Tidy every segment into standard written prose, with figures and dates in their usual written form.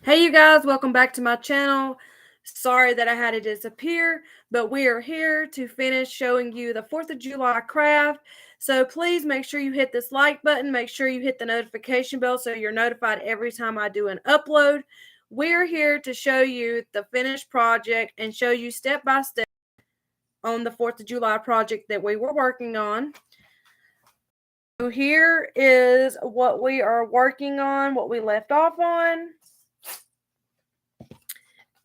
Hey you guys, welcome back to my channel. Sorry that I had to disappear, but we are here to finish showing you the 4th of July craft. So please make sure you hit this like button, make sure you hit the notification bell so you're notified every time I do an upload. We're here to show you the finished project and show you step by step on the 4th of July project that we were working on. So here is what we are working on, what we left off on.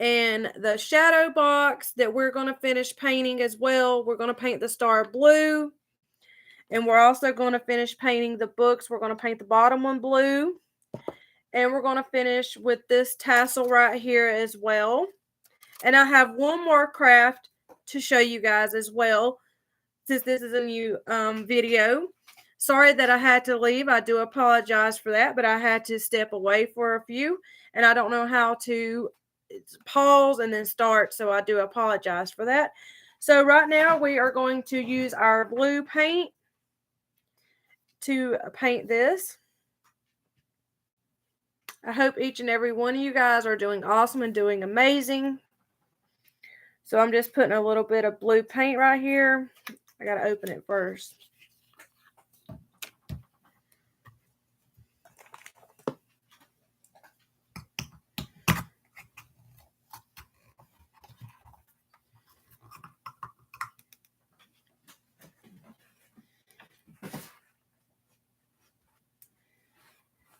And the shadow box that we're going to finish painting as well. We're going to paint the star blue. And we're also going to finish painting the books. We're going to paint the bottom one blue. And we're going to finish with this tassel right here as well. And I have one more craft to show you guys as well, since this is a new video. Sorry that I had to leave. I do apologize for that, but I had to step away for a few. And I don't know how to pause and then start, so I do apologize for that. So right now we are going to use our blue paint to paint this. I hope each and every one of you guys are doing awesome and doing amazing. So I'm just putting a little bit of blue paint right here. I got to open it first.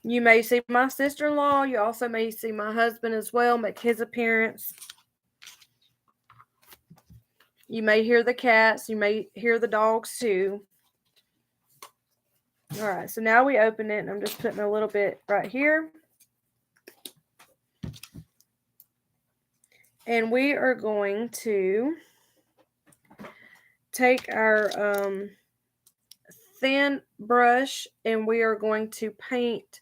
You may see my sister-in-law. You also may see my husband as well make his appearance. You may hear the cats. You may hear the dogs too. All right, so now we open it, and I'm just putting a little bit right here. And we are going to take our thin brush, and we are going to paint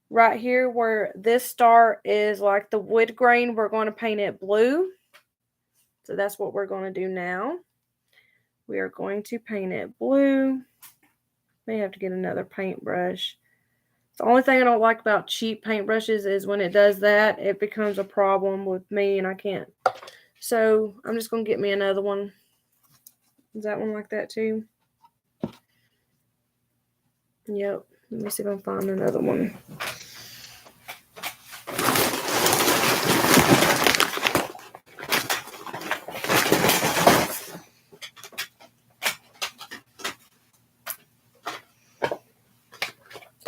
right here where this star is like the wood grain. We're going to paint it blue. So that's what we're going to do now. We are going to paint it blue. May have to get another paintbrush. The only thing I don't like about cheap paintbrushes is when it does that, it becomes a problem with me and I can't. So I'm just going to get me another one. Is that one like that too? Yep. Let me see if I can find another one.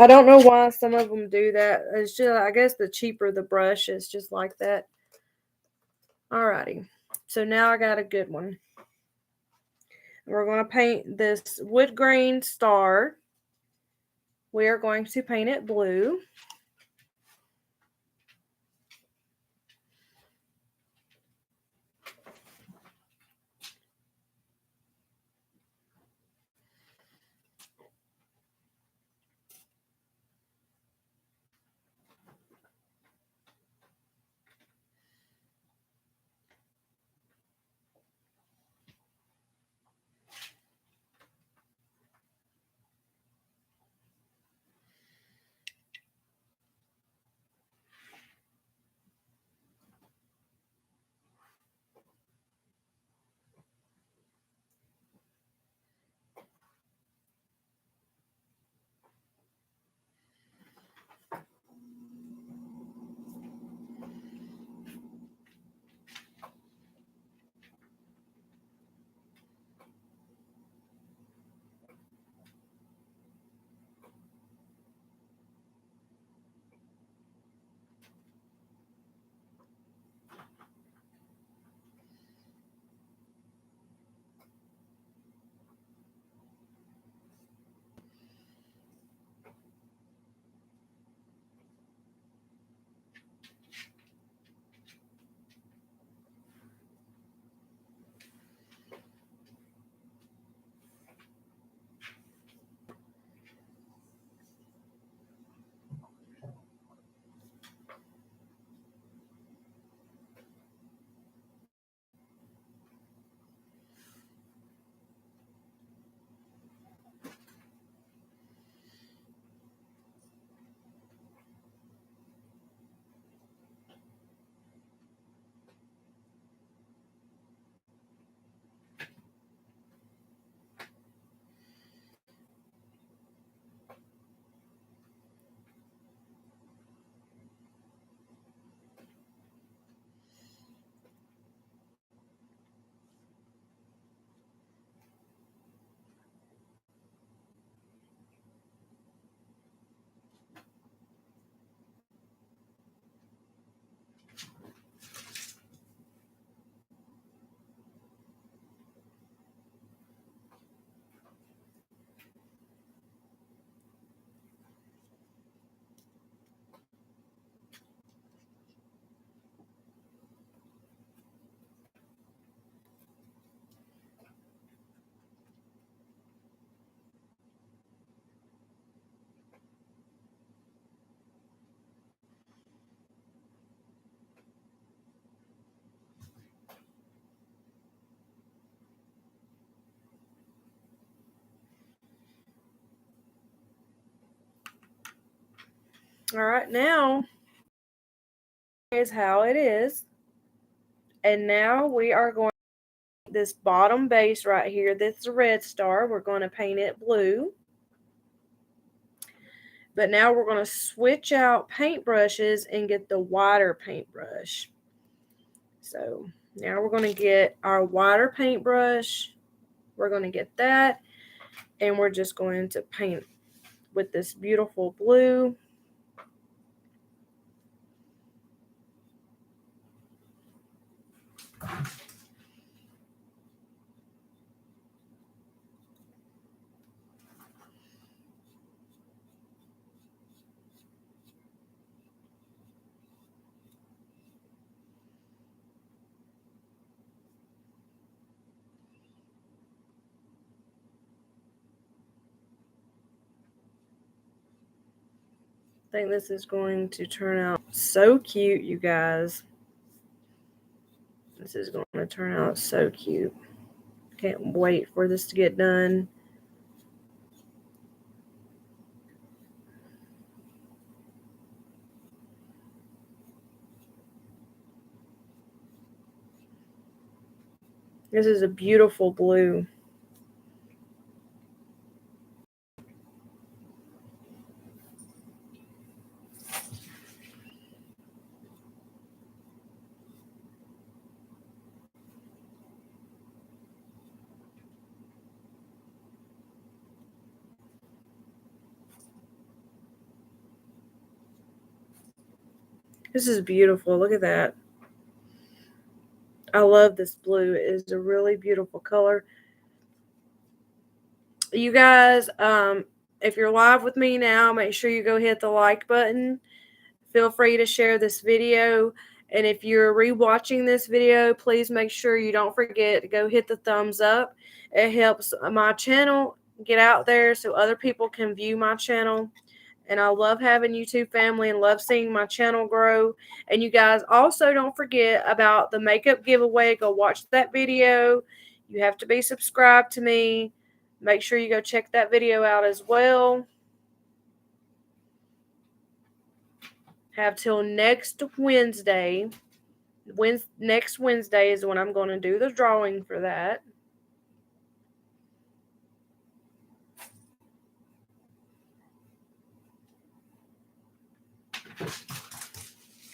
I don't know why some of them do that. It's just, I guess the cheaper the brush is just like that. Alrighty. So now I got a good one. We're going to paint this wood grain star. We are going to paint it blue. All right, now is how it is. And now we are going this bottom base right here. This is a red star. We're going to paint it blue. But now we're going to switch out paintbrushes and get the wider paintbrush. So now we're going to get our wider paintbrush. We're going to get that. And we're just going to paint with this beautiful blue. I think this is going to turn out so cute, you guys. This is going to turn out so cute. Can't wait for this to get done. This is a beautiful blue. This is beautiful. Look at that. I love this blue. It is a really beautiful color. You guys, if you're live with me now, make sure you go hit the like button. Feel free to share this video. And if you're rewatching this video, please make sure you don't forget to go hit the thumbs up. It helps my channel get out there so other people can view my channel. And I love having YouTube family and love seeing my channel grow. And you guys also don't forget about the makeup giveaway. Go watch that video. You have to be subscribed to me. Make sure you go check that video out as well. Have till next Wednesday. Next Wednesday is when I'm going to do the drawing for that.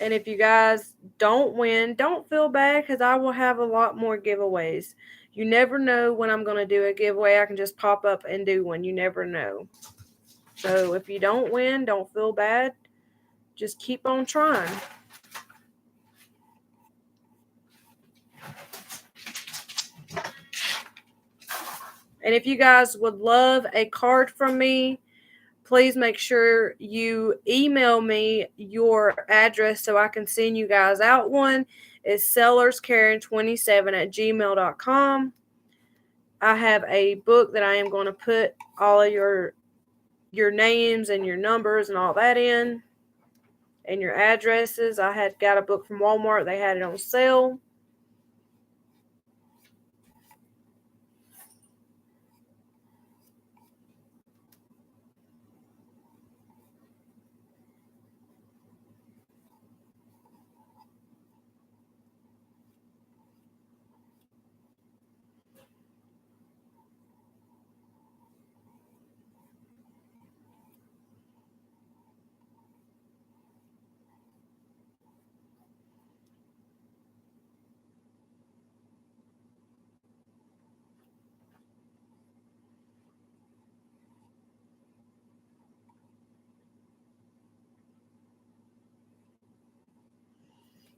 And if you guys don't win, don't feel bad because I will have a lot more giveaways. You never know when I'm going to do a giveaway. I can just pop up and do one. You never know. So if you don't win, don't feel bad. Just keep on trying. And if you guys would love a card from me, please make sure you email me your address so I can send you guys out one. It's sellerskaren27@gmail.com. I have a book that I am going to put all of your names and your numbers and all that in, and your addresses. I had got a book from Walmart. They had it on sale.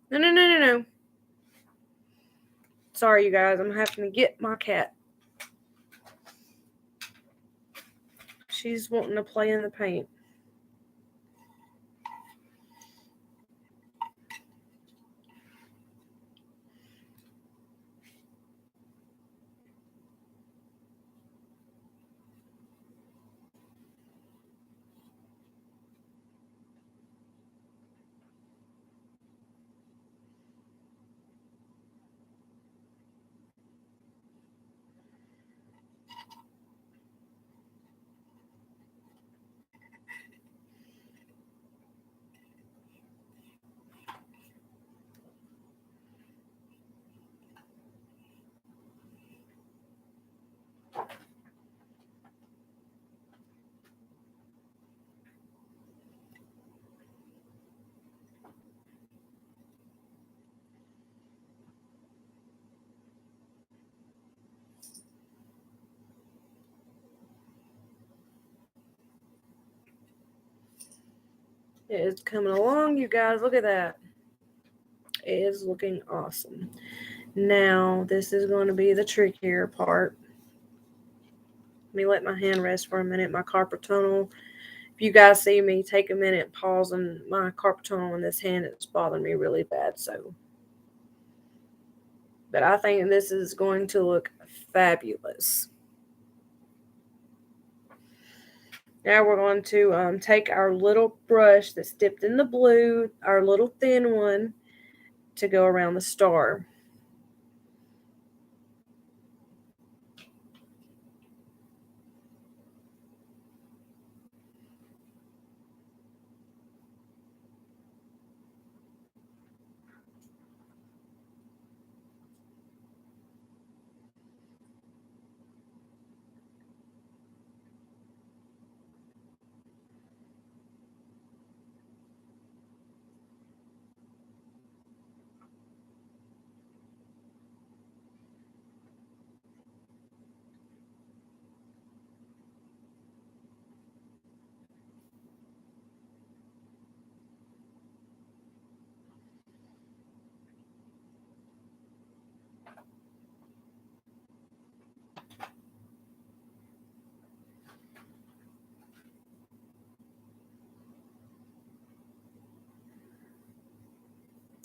No. Sorry, you guys. I'm having to get my cat. She's wanting to play in the paint. It is coming along, you guys. Look at that. It is looking awesome. Now, this is going to be the trickier part. Let me let my hand rest for a minute. My carpal tunnel. If you guys see me take a minute, pause, and my carpal tunnel in this hand is bothering me really bad. But I think this is going to look fabulous. Now we're going to take our little brush that's dipped in the blue, our little thin one, to go around the star.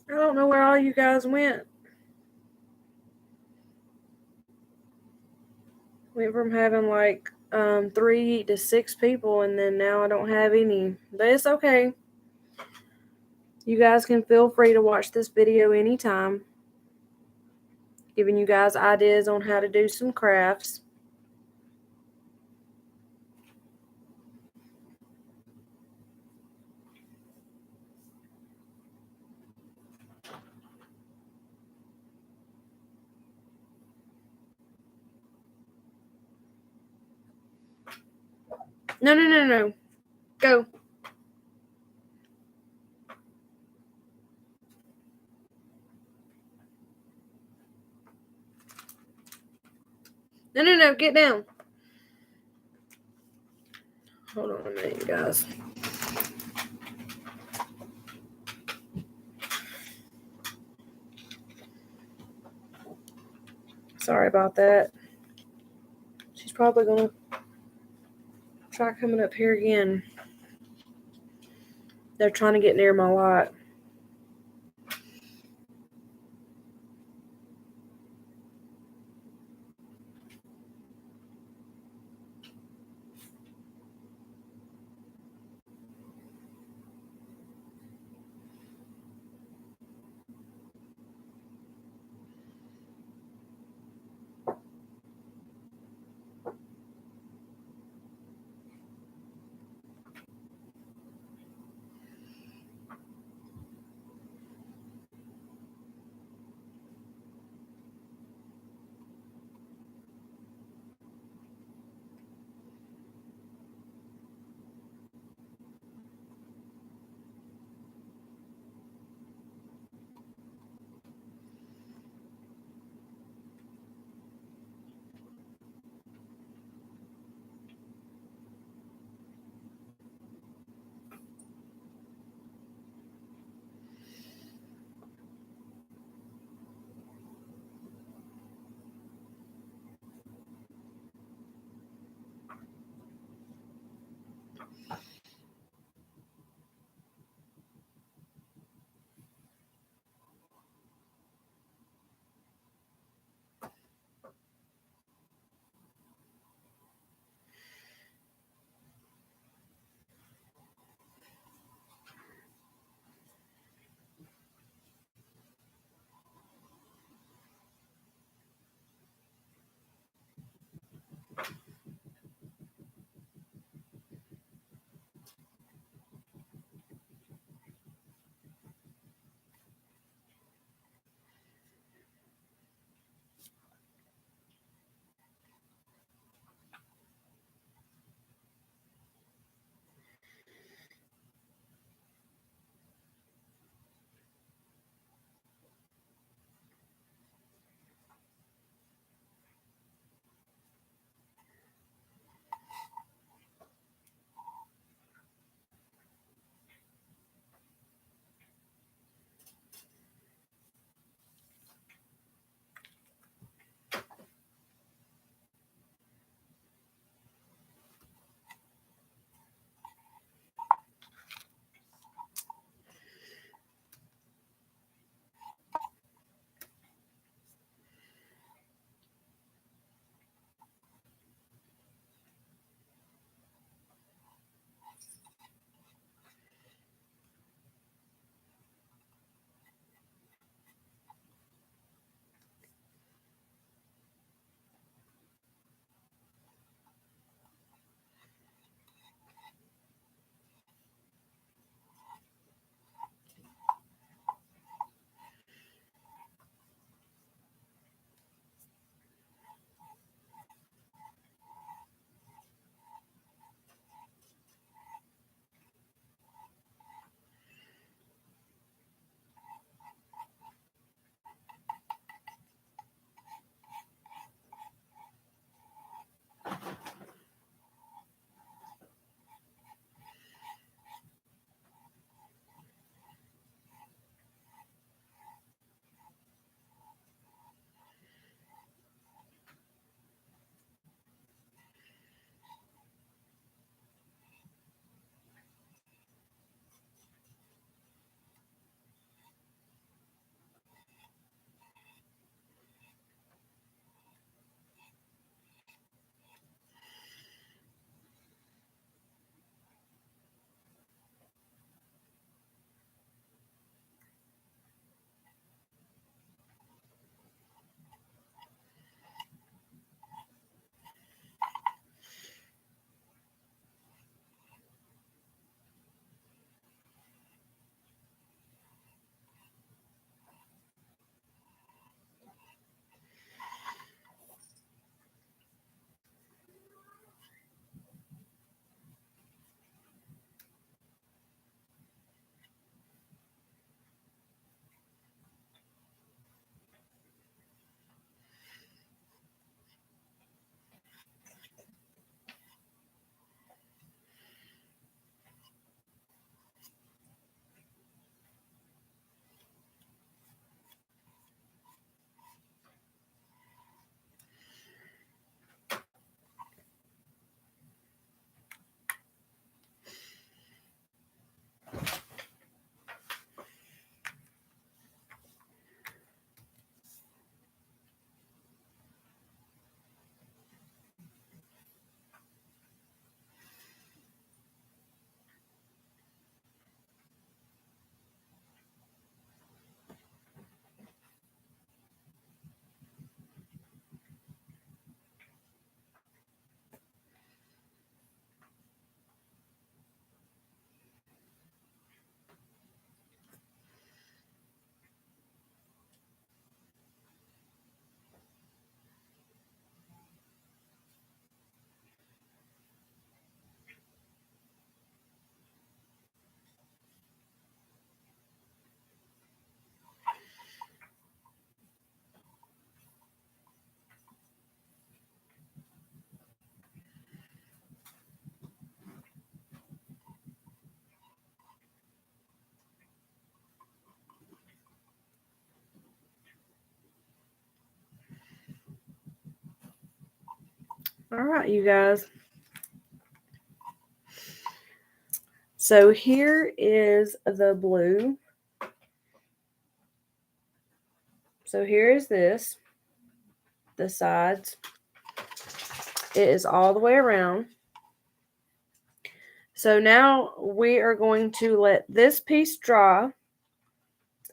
I don't know where all you guys went. Went from having like 3 to 6 people, and then now I don't have any. But it's okay. You guys can feel free to watch this video anytime. Giving you guys ideas on how to do some crafts. No. Go. No. Get down. Hold on a minute, you guys. Sorry about that. She's probably going to try coming up here again. They're trying to get near my lot. All right, you guys. So here is the blue. So here is this, the sides. It is all the way around. So now we are going to let this piece dry,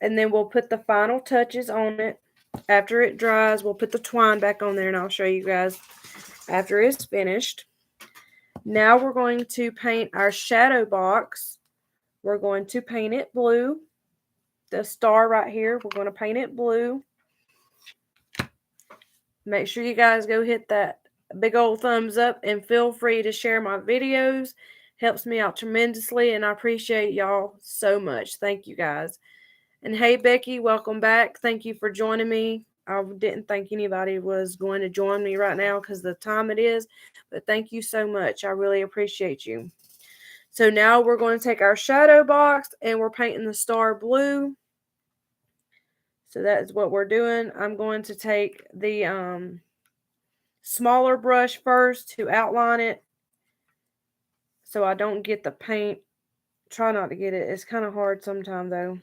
and then we'll put the final touches on it. After it dries, we'll put the twine back on there, and I'll show you guys after it's finished. Now we're going to paint our shadow box. We're going to paint it blue. The star right here, we're going to paint it blue. Make sure you guys go hit that big old thumbs up, and feel free to share my videos. Helps me out tremendously, and I appreciate y'all so much. Thank you guys. And hey, Becky, welcome back. Thank you for joining me. I didn't think anybody was going to join me right now because of the time it is, but thank you so much. I really appreciate you. So now we're going to take our shadow box, and we're painting the star blue. So that is what we're doing. I'm going to take the smaller brush first to outline it so I don't get the paint. Try not to get it. It's kind of hard sometimes though.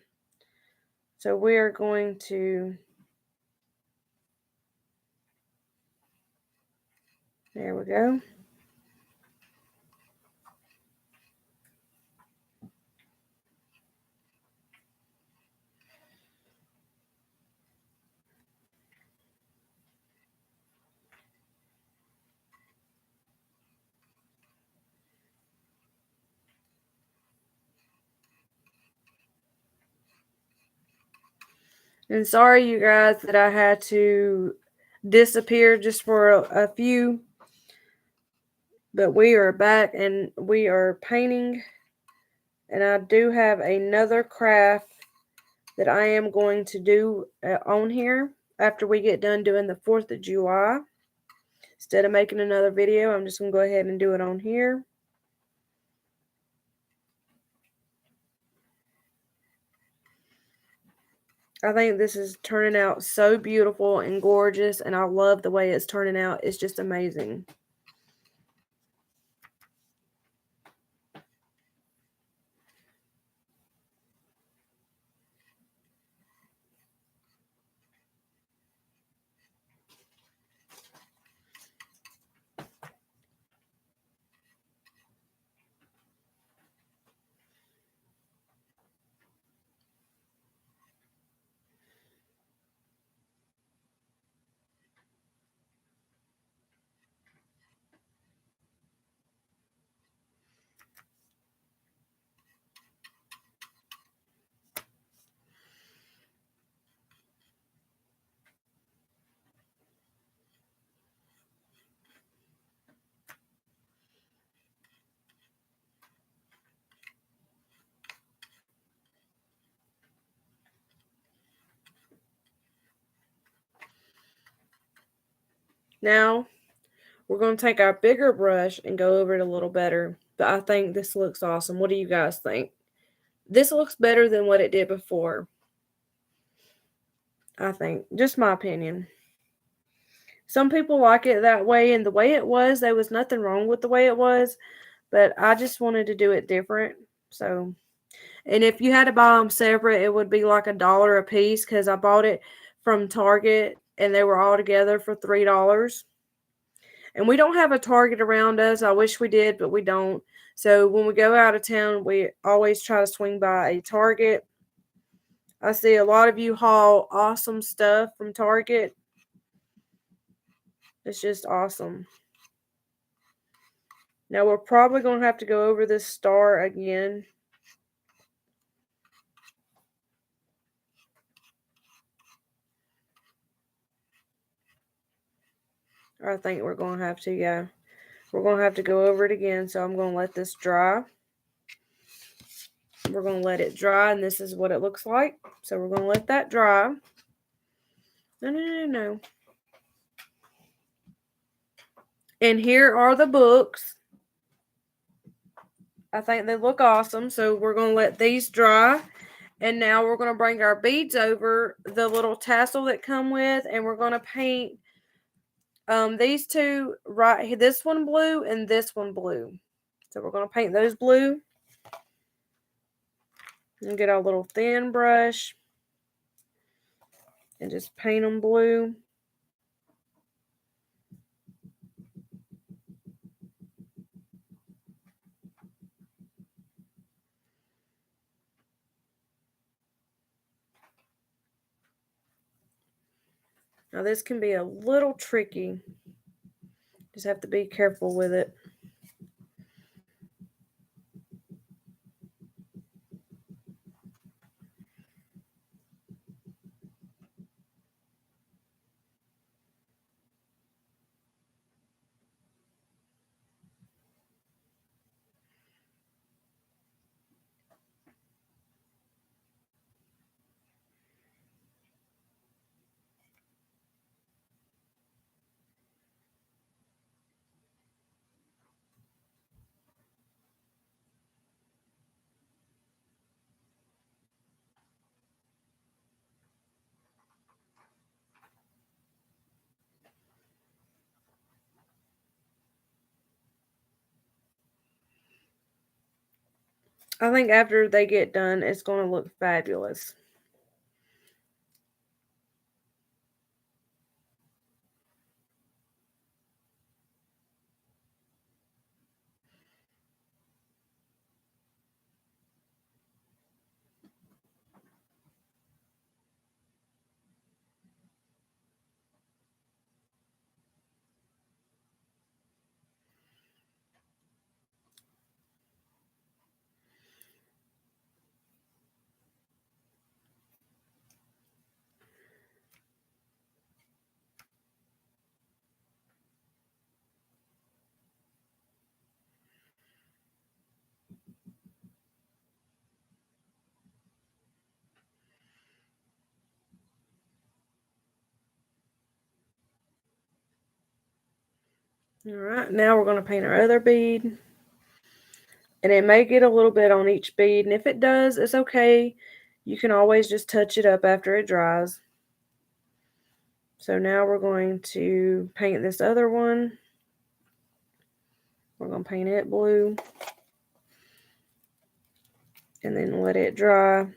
So we are going to, there we go. And sorry, you guys, that I had to disappear just for a few. But we are back, and we are painting. And I do have another craft that I am going to do on here after we get done doing the 4th of July. Instead of making another video, I'm just going to go ahead and do it on here. I think this is turning out so beautiful and gorgeous, and I love the way it's turning out. It's just amazing. Now, we're going to take our bigger brush and go over it a little better. But I think this looks awesome. What do you guys think? This looks better than what it did before. I think. Just my opinion. Some people like it that way, and the way it was, there was nothing wrong with the way it was. But I just wanted to do it different. So, and if you had to buy them separate, it would be like $1 a piece because I bought it from Target, and they were all together for $3. And we don't have a Target around us. I wish we did, but we don't. So when we go out of town, we always try to swing by a Target. I see a lot of you haul awesome stuff from Target. It's just awesome. Now we're probably going to have to go over this star again. I think we're going to have to, yeah. We're going to have to go over it again, so I'm going to let this dry. We're going to let it dry, and this is what it looks like. So we're going to let that dry. No. And here are the books. I think they look awesome, so we're going to let these dry. And now we're going to bring our beads over the little tassel that come with, and we're going to paint These two right here, this one blue and this one blue. So we're going to paint those blue. And get our little thin brush and just paint them blue. Now this can be a little tricky. Just have to be careful with it. I think after they get done, it's going to look fabulous. All right, now we're going to paint our other bead. And it may get a little bit on each bead. And if it does, it's okay. You can always just touch it up after it dries. So now we're going to paint this other one. We're going to paint it blue. And then let it dry.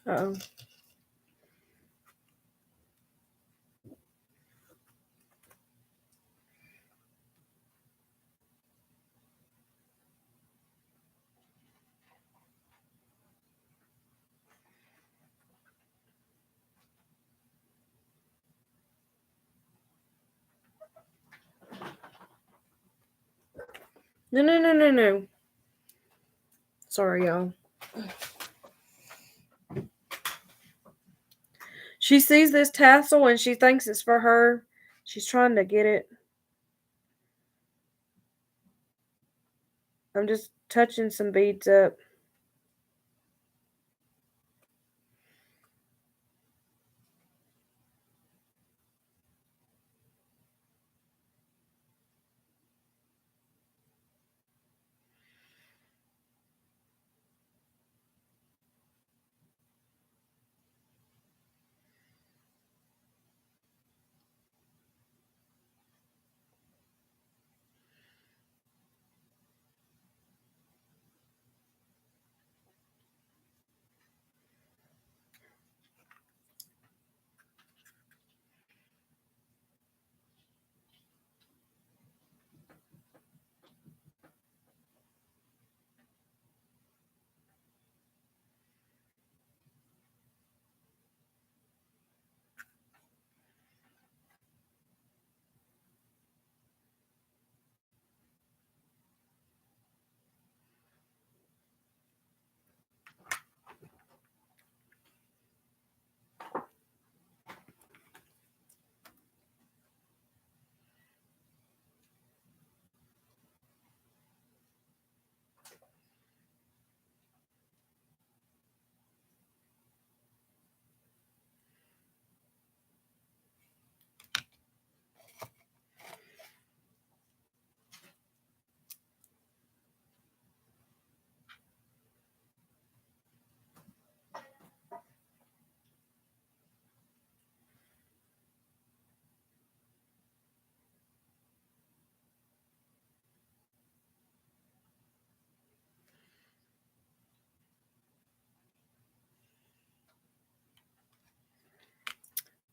Uh-oh. No. Sorry, y'all. She sees this tassel and she thinks it's for her. She's trying to get it. I'm just touching some beads up.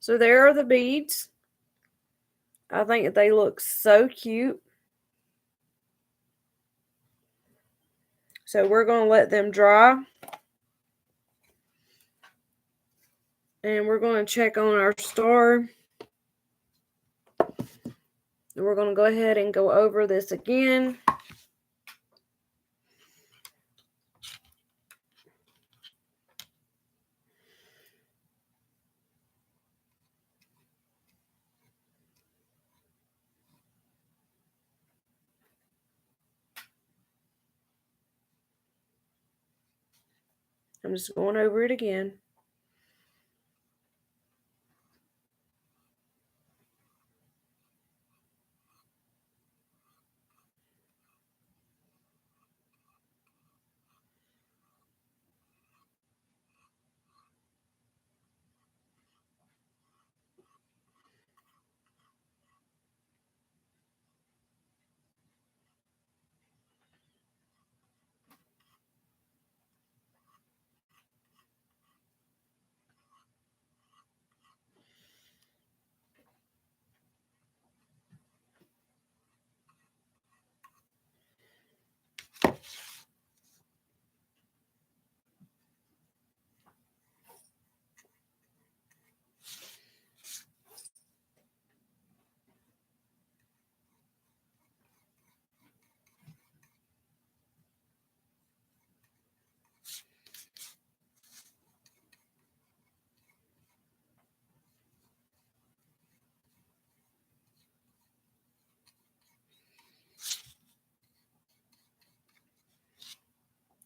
So there are the beads. I think they look so cute. So we're going to let them dry. And we're going to check on our star. And we're going to go ahead and go over this again. I'm just going over it again.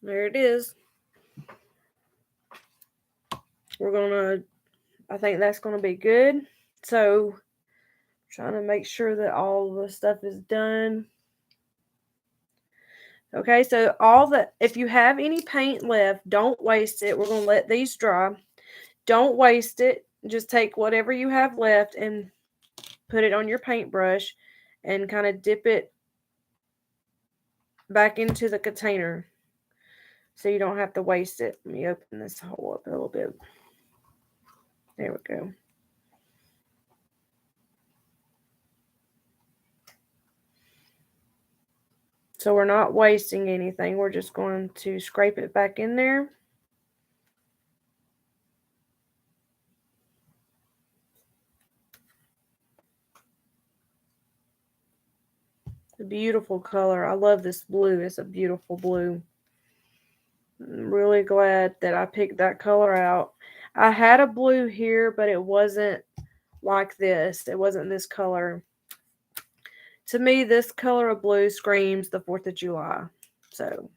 There it is. I think that's going to be good. So, trying to make sure that all the stuff is done. Okay, so if you have any paint left, don't waste it. We're going to let these dry. Don't waste it. Just take whatever you have left and put it on your paintbrush and kind of dip it back into the container so you don't have to waste it. Let me open this hole up a little bit. There we go. So we're not wasting anything. We're just going to scrape it back in there. A beautiful color. I love this blue. It's a beautiful blue. I'm really glad that I picked that color out. I had a blue here, but it wasn't like this. It wasn't this color. To me, this color of blue screams the 4th of July. So,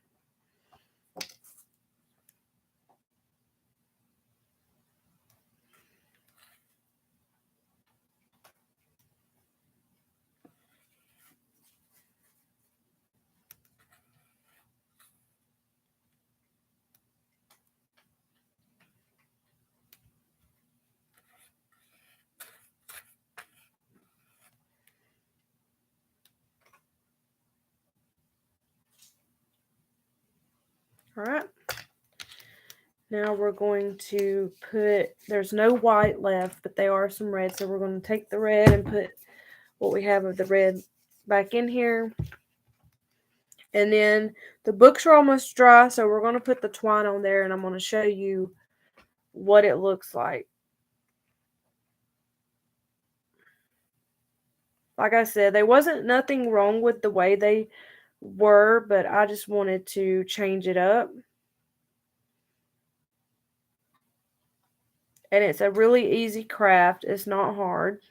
all right. Now we're going to there's no white left, but there are some red. So we're going to take the red and put what we have of the red back in here. And then the books are almost dry, so we're going to put the twine on there, and I'm going to show you what it looks like. Like I said, there wasn't nothing wrong with the way they were, but I just wanted to change it up. And it's a really easy craft. It's not hard.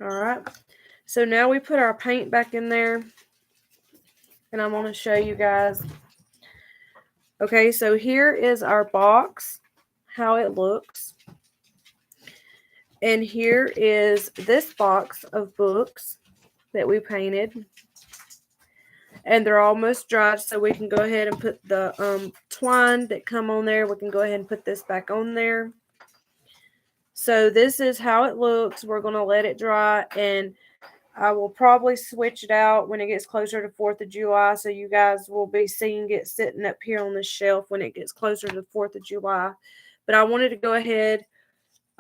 All right. So now we put our paint back in there. And I'm going to show you guys. Okay, so here is our box, how it looks. And here is this box of books that we painted. And they're almost dry, so we can go ahead and put the twine that come on there. We can go ahead and put this back on there. So this is how it looks. We're going to let it dry, and I will probably switch it out when it gets closer to 4th of July, so you guys will be seeing it sitting up here on the shelf when it gets closer to 4th of July. But I wanted to go ahead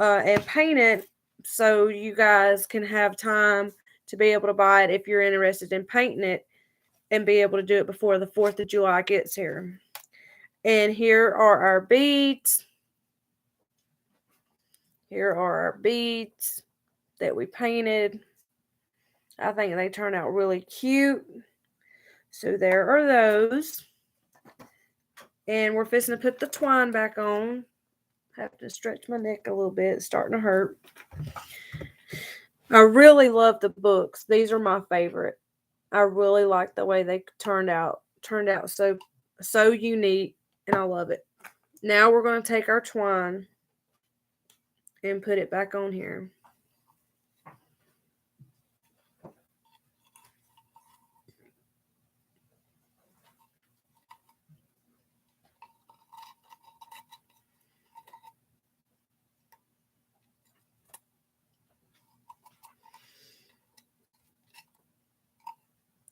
and paint it so you guys can have time to be able to buy it if you're interested in painting it and be able to do it before the 4th of July gets here. And here are our beads. Here are our beads that we painted. I think they turned out really cute. So there are those. And we're fixing to put the twine back on. Have to stretch my neck a little bit. It's starting to hurt. I really love the books. These are my favorite. I really like the way they turned out. Turned out so unique, and I love it. Now we're going to take our twine and put it back on here.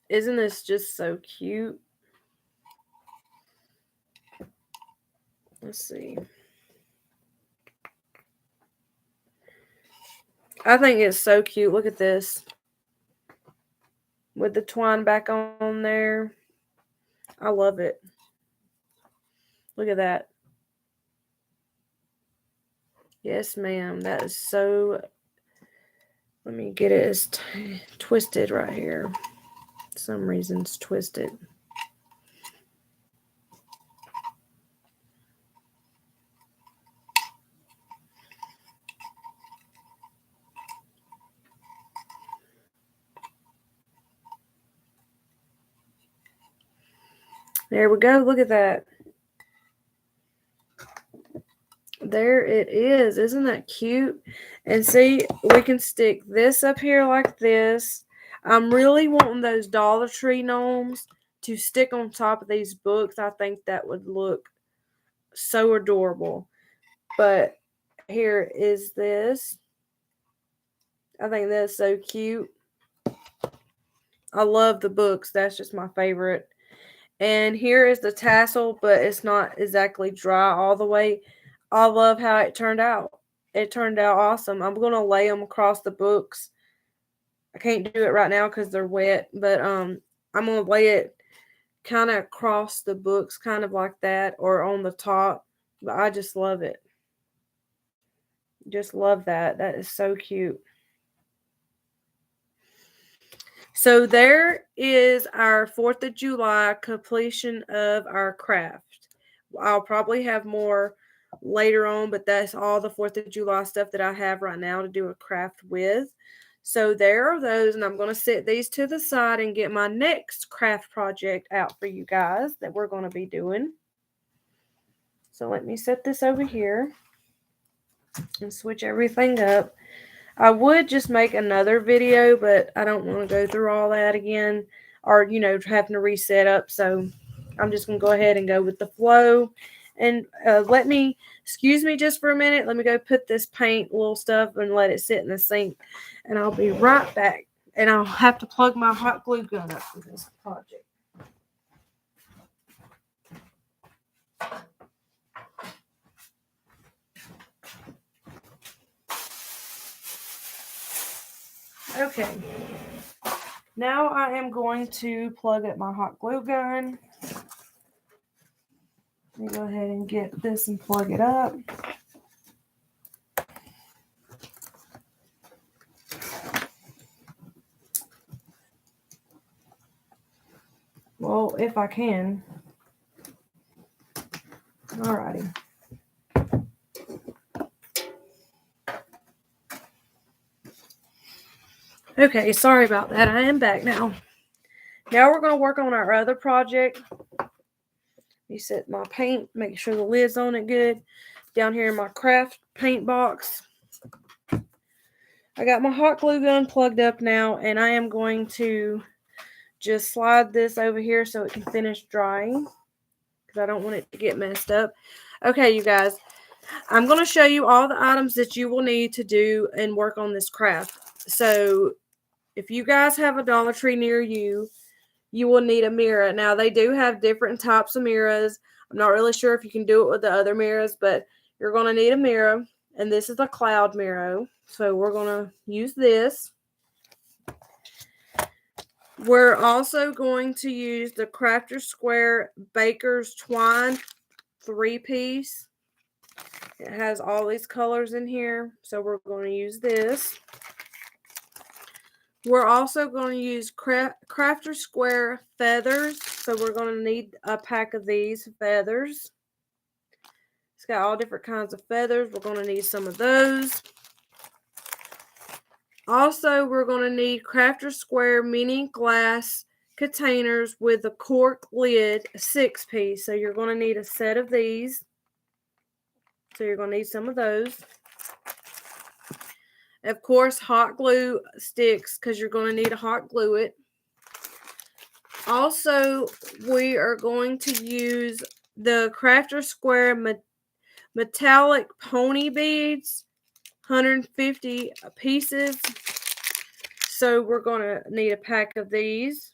Isn't this just so cute? Let's see. I think it's so cute. Look at this. With the twine back on there. I love it. Look at that. Yes, ma'am. That is so... Let me get it as twisted right here. For some reason it's twisted. There we go. Look at that. There it is. Isn't that cute? And see, we can stick this up here like this. I'm really wanting those Dollar Tree gnomes to stick on top of these books. I think that would look so adorable. But here is this. I think that's so cute. I love the books. That's just my favorite. And here is the tassel, but it's not exactly dry all the way. I love how it turned out. It turned out awesome. I'm going to lay them across the books. I can't do it right now because they're wet, but I'm going to lay it kind of across the books, kind of like that, or on the top. But I just love it. Just love that. That is so cute. So there is our 4th of July completion of our craft. I'll probably have more later on, but that's all the 4th of July stuff that I have right now to do a craft with. So there are those, and I'm going to set these to the side and get my next craft project out for you guys that we're going to be doing. So let me set this over here and switch everything up. I would just make another video, but I don't want to go through all that again. or, you know, having to reset up. So I'm just going to go ahead and go with the flow. And excuse me just for a minute. Let me go put this paint little stuff and let it sit in the sink. And I'll be right back. And I'll have to plug my hot glue gun up for this project. Okay. Now I am going to plug up my hot glue gun. Let me go ahead and get this and plug it up. Well, if I can. Alrighty. Okay, sorry about that. I am back now. Now we're going to work on our other project. You set my paint, make sure the lid's on it good. Down here in my craft paint box. I got my hot glue gun plugged up now, and I am going to just slide this over here so it can finish drying, because I don't want it to get messed up. Okay, you guys, I'm going to show you all the items that you will need to do and work on this craft. So if you guys have a Dollar Tree near you, you will need a mirror. Now, they do have different types of mirrors. I'm not really sure if you can do it with the other mirrors, but you're going to need a mirror. And this is a cloud mirror. So we're going to use this. We're also going to use the Crafter Square Baker's Twine 3-piece. It has all these colors in here. So we're going to use this. We're also going to use Crafter Square feathers. So we're going to need a pack of these feathers. It's got all different kinds of feathers. We're going to need some of those. Also, we're going to need Crafter Square mini glass containers with a cork lid, 6-piece. So you're going to need a set of these. So you're going to need some of those. Of course, hot glue sticks, because you're going to need to hot glue it. Also, we are going to use the Crafter Square metallic pony beads, 150 pieces. So we're going to need a pack of these.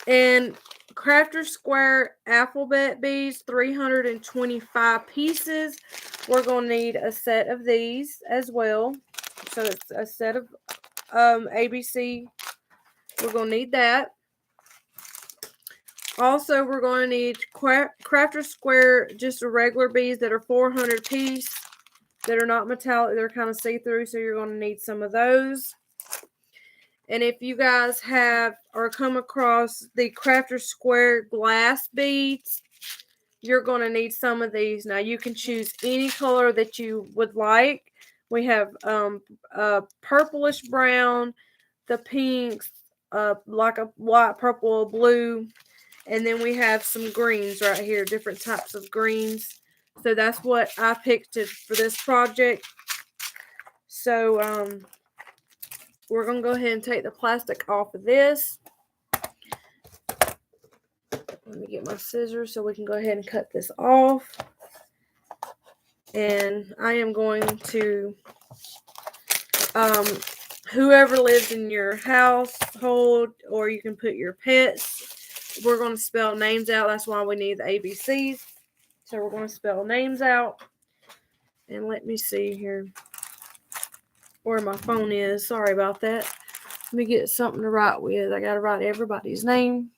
And Crafter Square alphabet beads, 325 pieces. We're going to need a set of these as well. So it's a set of ABC. We're going to need that. Also, we're going to need Crafter Square, just a regular beads that are 400 piece, that are not metallic. They're kind of see-through, so you're going to need some of those. And if you guys have or come across the Crafter Square glass beads, you're going to need some of these. Now, you can choose any color that you would like. We have purplish brown, the pinks, like a white, purple, blue. And then we have some greens right here, different types of greens. So that's what I picked for this project. So we're going to go ahead and take the plastic off of this. Let me get my scissors so we can go ahead and cut this off. And I am going to, whoever lives in your household, or you can put your pets, we're going to spell names out. That's why we need the ABCs. So we're going to spell names out. And let me see here where my phone is. Sorry about that. Let me get something to write with. I got to write everybody's name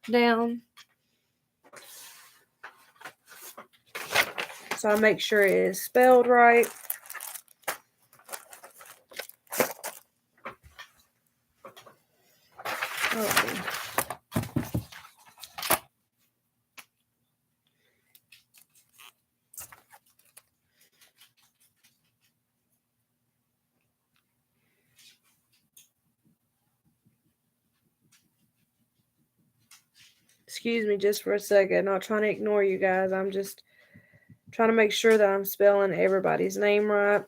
down, so I make sure it is spelled right. Okay. Excuse me just for a second. I'm not trying to ignore you guys. I'm just trying to make sure that I'm spelling everybody's name right.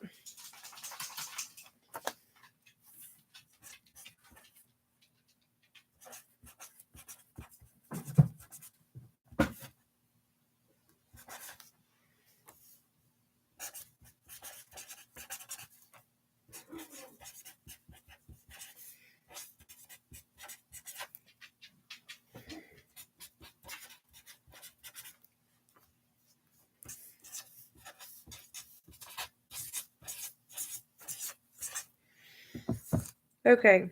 Okay.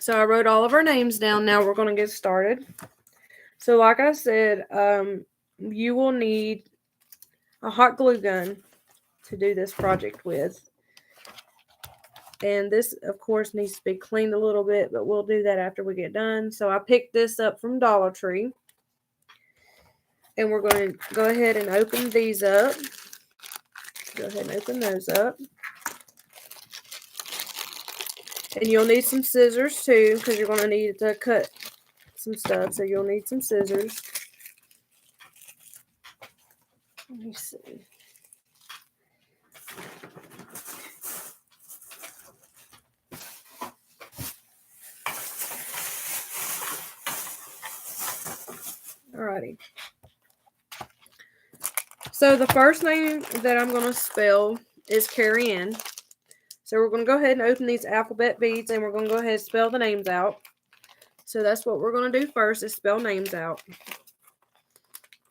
So I wrote all of our names down. Now we're going to get started. So like I said, you will need a hot glue gun to do this project with. And this, of course, needs to be cleaned a little bit, but we'll do that after we get done. So I picked this up from Dollar Tree. And we're going to go ahead and open these up. Go ahead and open those up. And you'll need some scissors too, because you're going to need to cut some stuff. So you'll need some scissors. Let me see. Alrighty. So the first name that I'm going to spell is Carrie Ann. So we're going to go ahead and open these alphabet beads and we're going to go ahead and spell the names out. So that's what we're going to do first, is spell names out.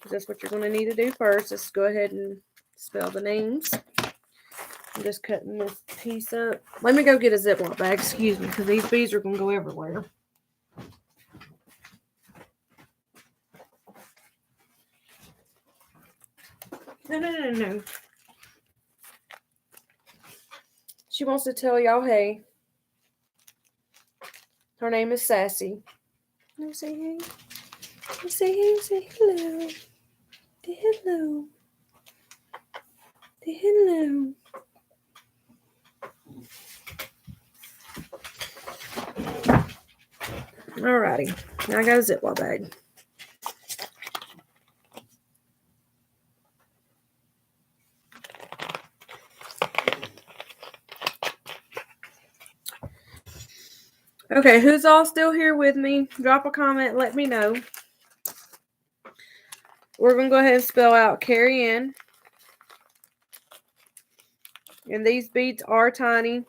That's what you're going to need to do first, is go ahead and spell the names. I'm just cutting this piece up. Let me go get a Ziploc bag, excuse me, because these beads are going to go everywhere. No. She wants to tell y'all, hey. Her name is Sassy. Let me say hey. Let me say hey. Say hello. Say hello. Say hello. Alrighty. Now I got a Ziploc bag. Okay, who's all still here with me? Drop a comment, let me know. We're going to go ahead and spell out Carrie Ann. And these beads are tiny.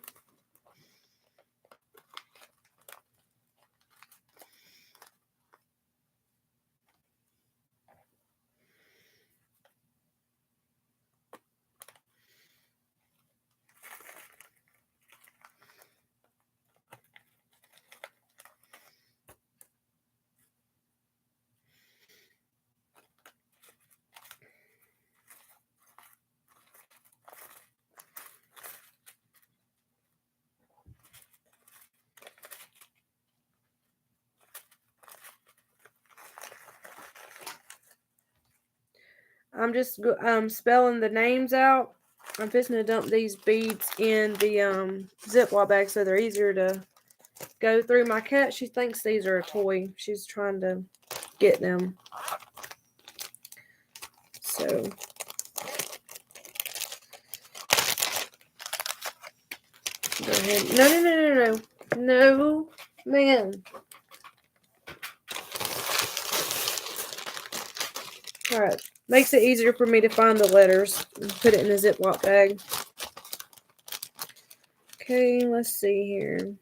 I'm just spelling the names out. I'm fixing to dump these beads in the Ziploc bag so they're easier to go through. My cat, she thinks these are a toy. She's trying to get them. So go ahead. No, man. All right. Makes it easier for me to find the letters and put it in the Ziploc bag. Okay, let's see here.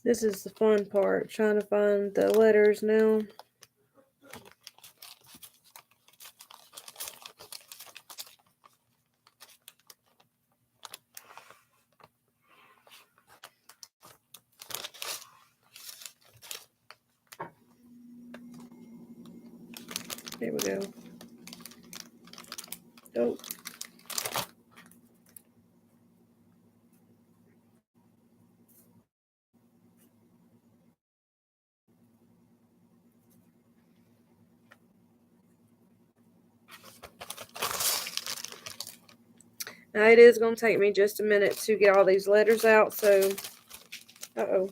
This is the fun part, trying to find the letters now. There we go. Oh. Now it is going to take me just a minute to get all these letters out, so, uh-oh.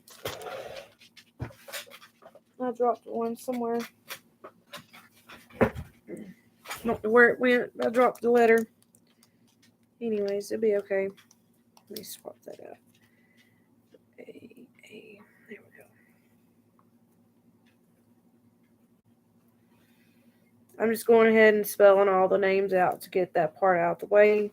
I dropped one somewhere. Not where it went. I dropped the letter. Anyways, it'll be okay. Let me swap that out. A. There we I'm just going ahead and spelling all the names out to get that part out of the way.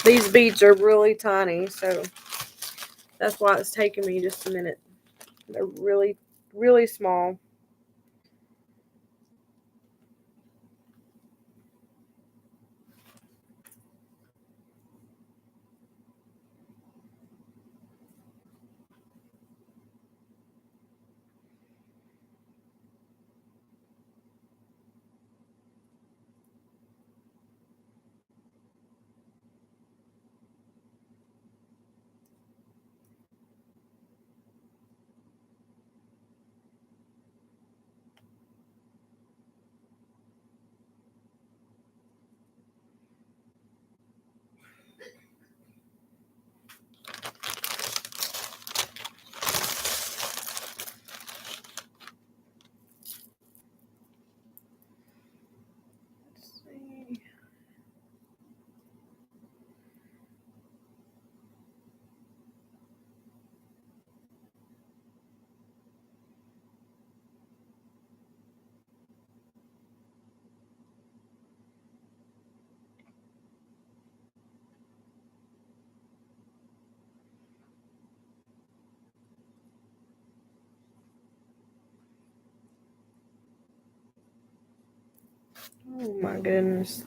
These beads are really tiny, so that's why it's taking me just a minute. They're really, really small. Let's see. Oh my goodness.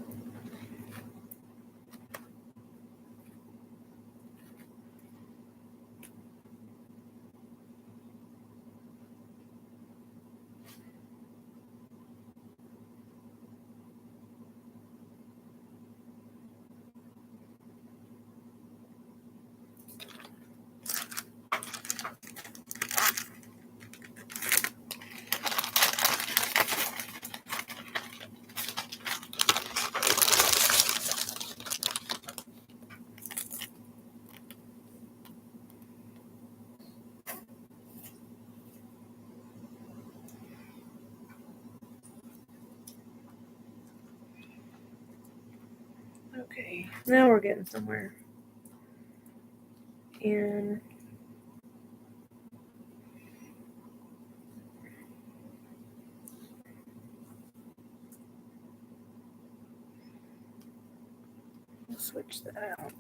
Okay, now we're getting somewhere. And we'll switch that out.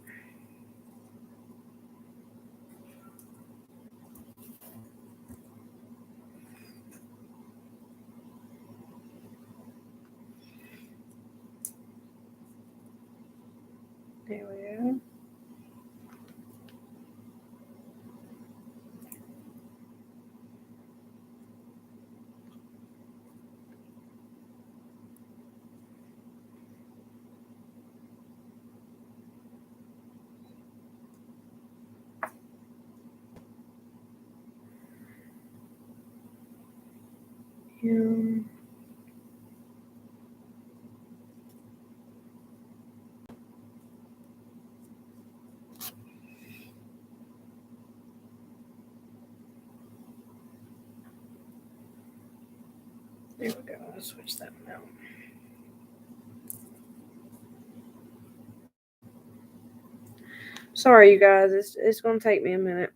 There we go. There we go. I'll switch that one out. Sorry, you guys. It's going to take me a minute.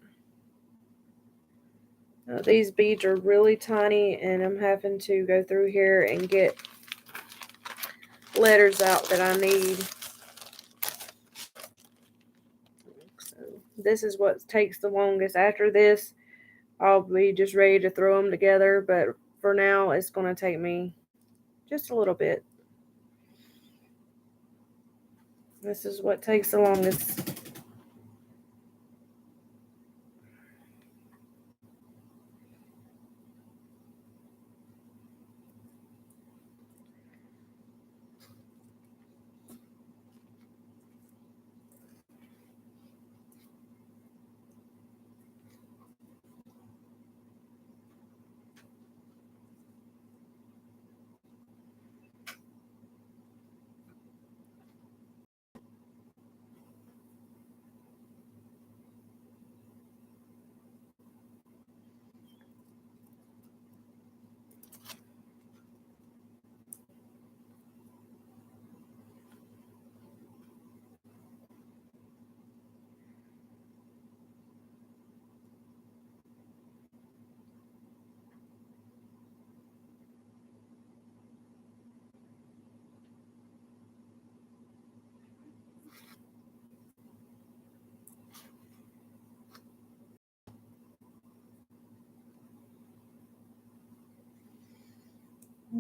These beads are really tiny, and I'm having to go through here and get letters out that I need. So this is what takes the longest. After this, I'll be just ready to throw them together, but for now, it's going to take me just a little bit. This is what takes the longest.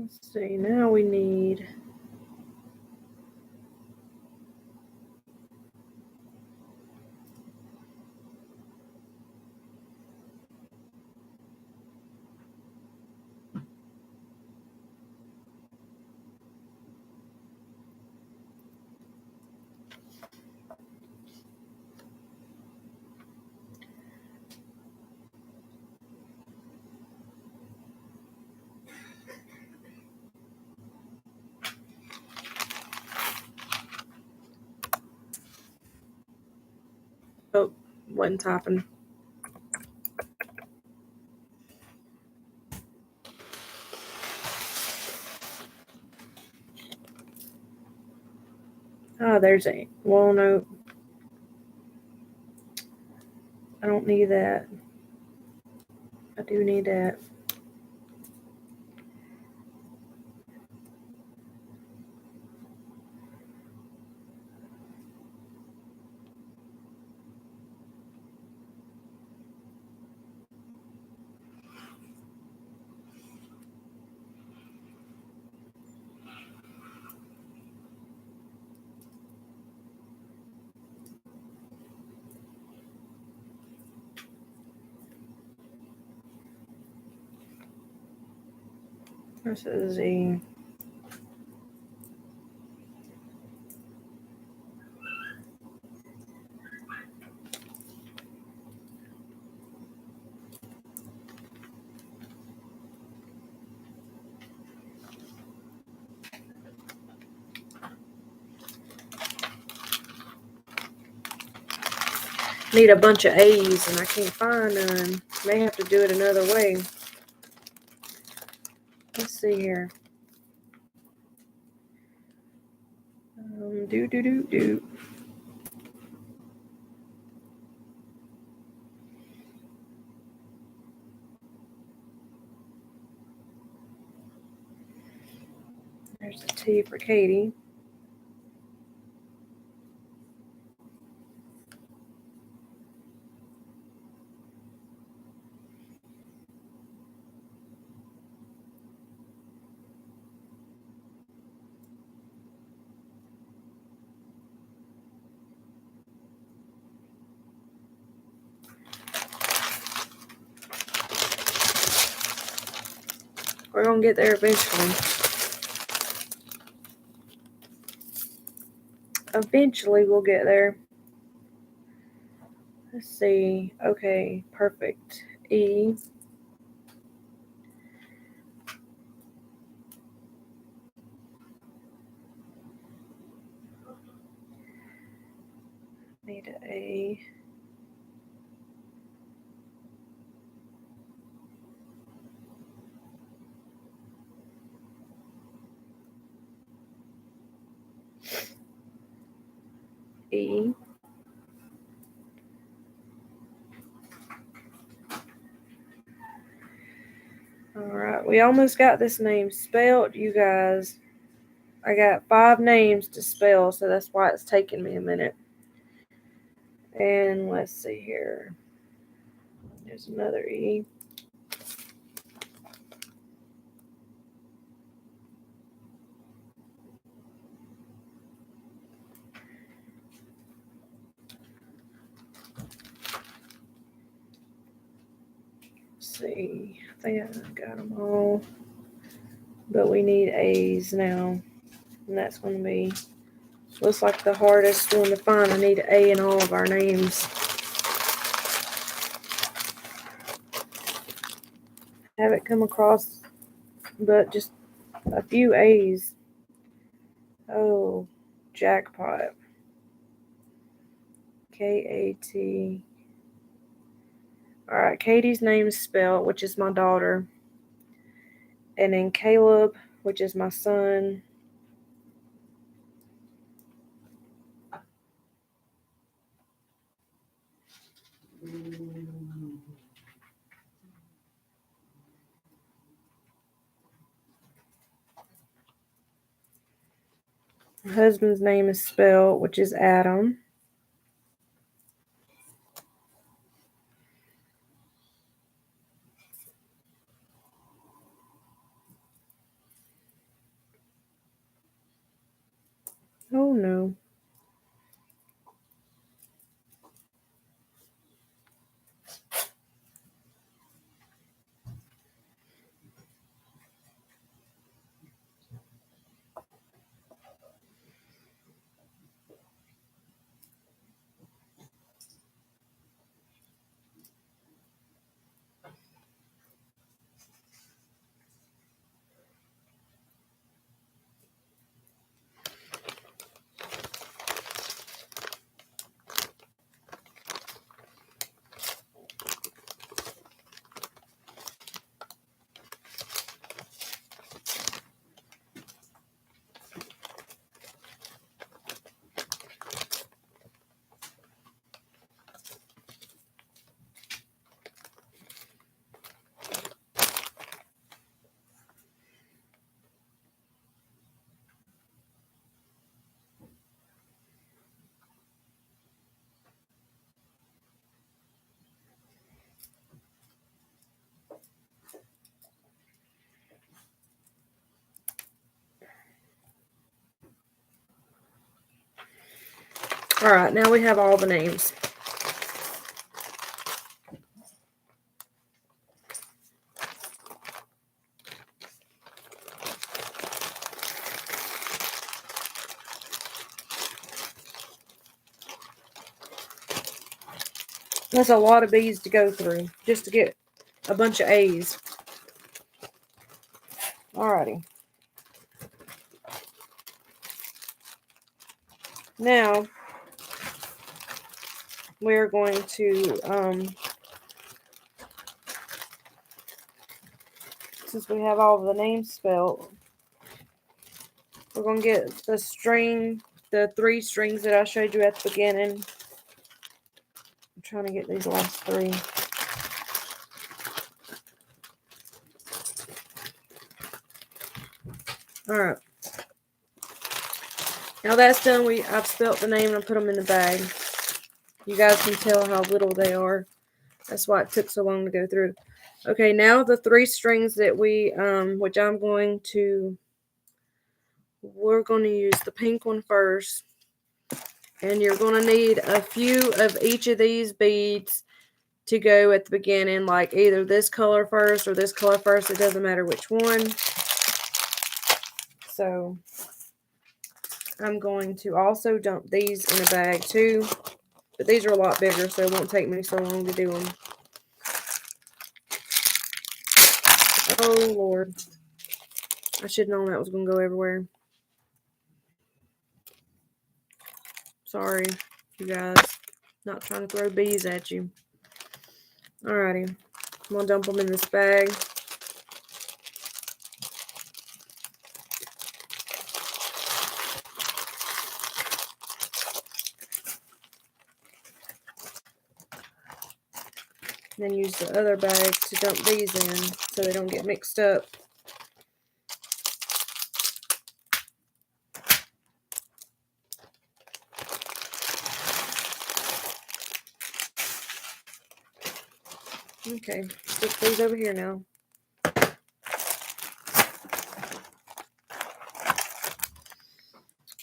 Let's see, now we need oh, wasn't typing. Oh, there's a walnut. I don't need that. I do need that. This is a need a bunch of A's and I can't find none. May have to do it another way. Let's see here. Do. There's the T for Katie. We're going to get there eventually. Eventually we'll get there. Let's see. Okay, perfect. E. Need an A. E. Alright, we almost got this name spelled, you guys. I got 5 names to spell, so that's why it's taking me a minute. And let's see here. There's another E. Let's see. I think I got them all. But we need A's now. And that's going to be, looks like the hardest one to find. I need an A in all of our names. Haven't come across but just a few A's. Oh, jackpot. K-A-T. Alright, Katie's name is spelled, which is my daughter. And then Caleb, which is my son. My husband's name is spelled, which is Adam. Oh no. All right, now we have all the names. That's a lot of B's to go through just to get a bunch of A's. Alrighty. Now, we're going to, since we have all of the names spelled, we're going to get the string, the 3 strings that I showed you at the beginning. I'm trying to get these last 3. Alright. Now that's done, I've spelt the name and I put them in the bag. You guys can tell how little they are. That's why it took so long to go through. Okay, now the 3 strings that we, which we're going to use the pink one first. And you're going to need a few of each of these beads to go at the beginning, like either this color first or this color first. It doesn't matter which one. So I'm going to also dump these in a bag too. But these are a lot bigger, so it won't take me so long to do them. Oh, Lord. I should have known that was going to go everywhere. Sorry, you guys. Not trying to throw bees at you. Alrighty. I'm going to dump them in this bag. Then use the other bag to dump these in so they don't get mixed up. Okay, stick these over here now.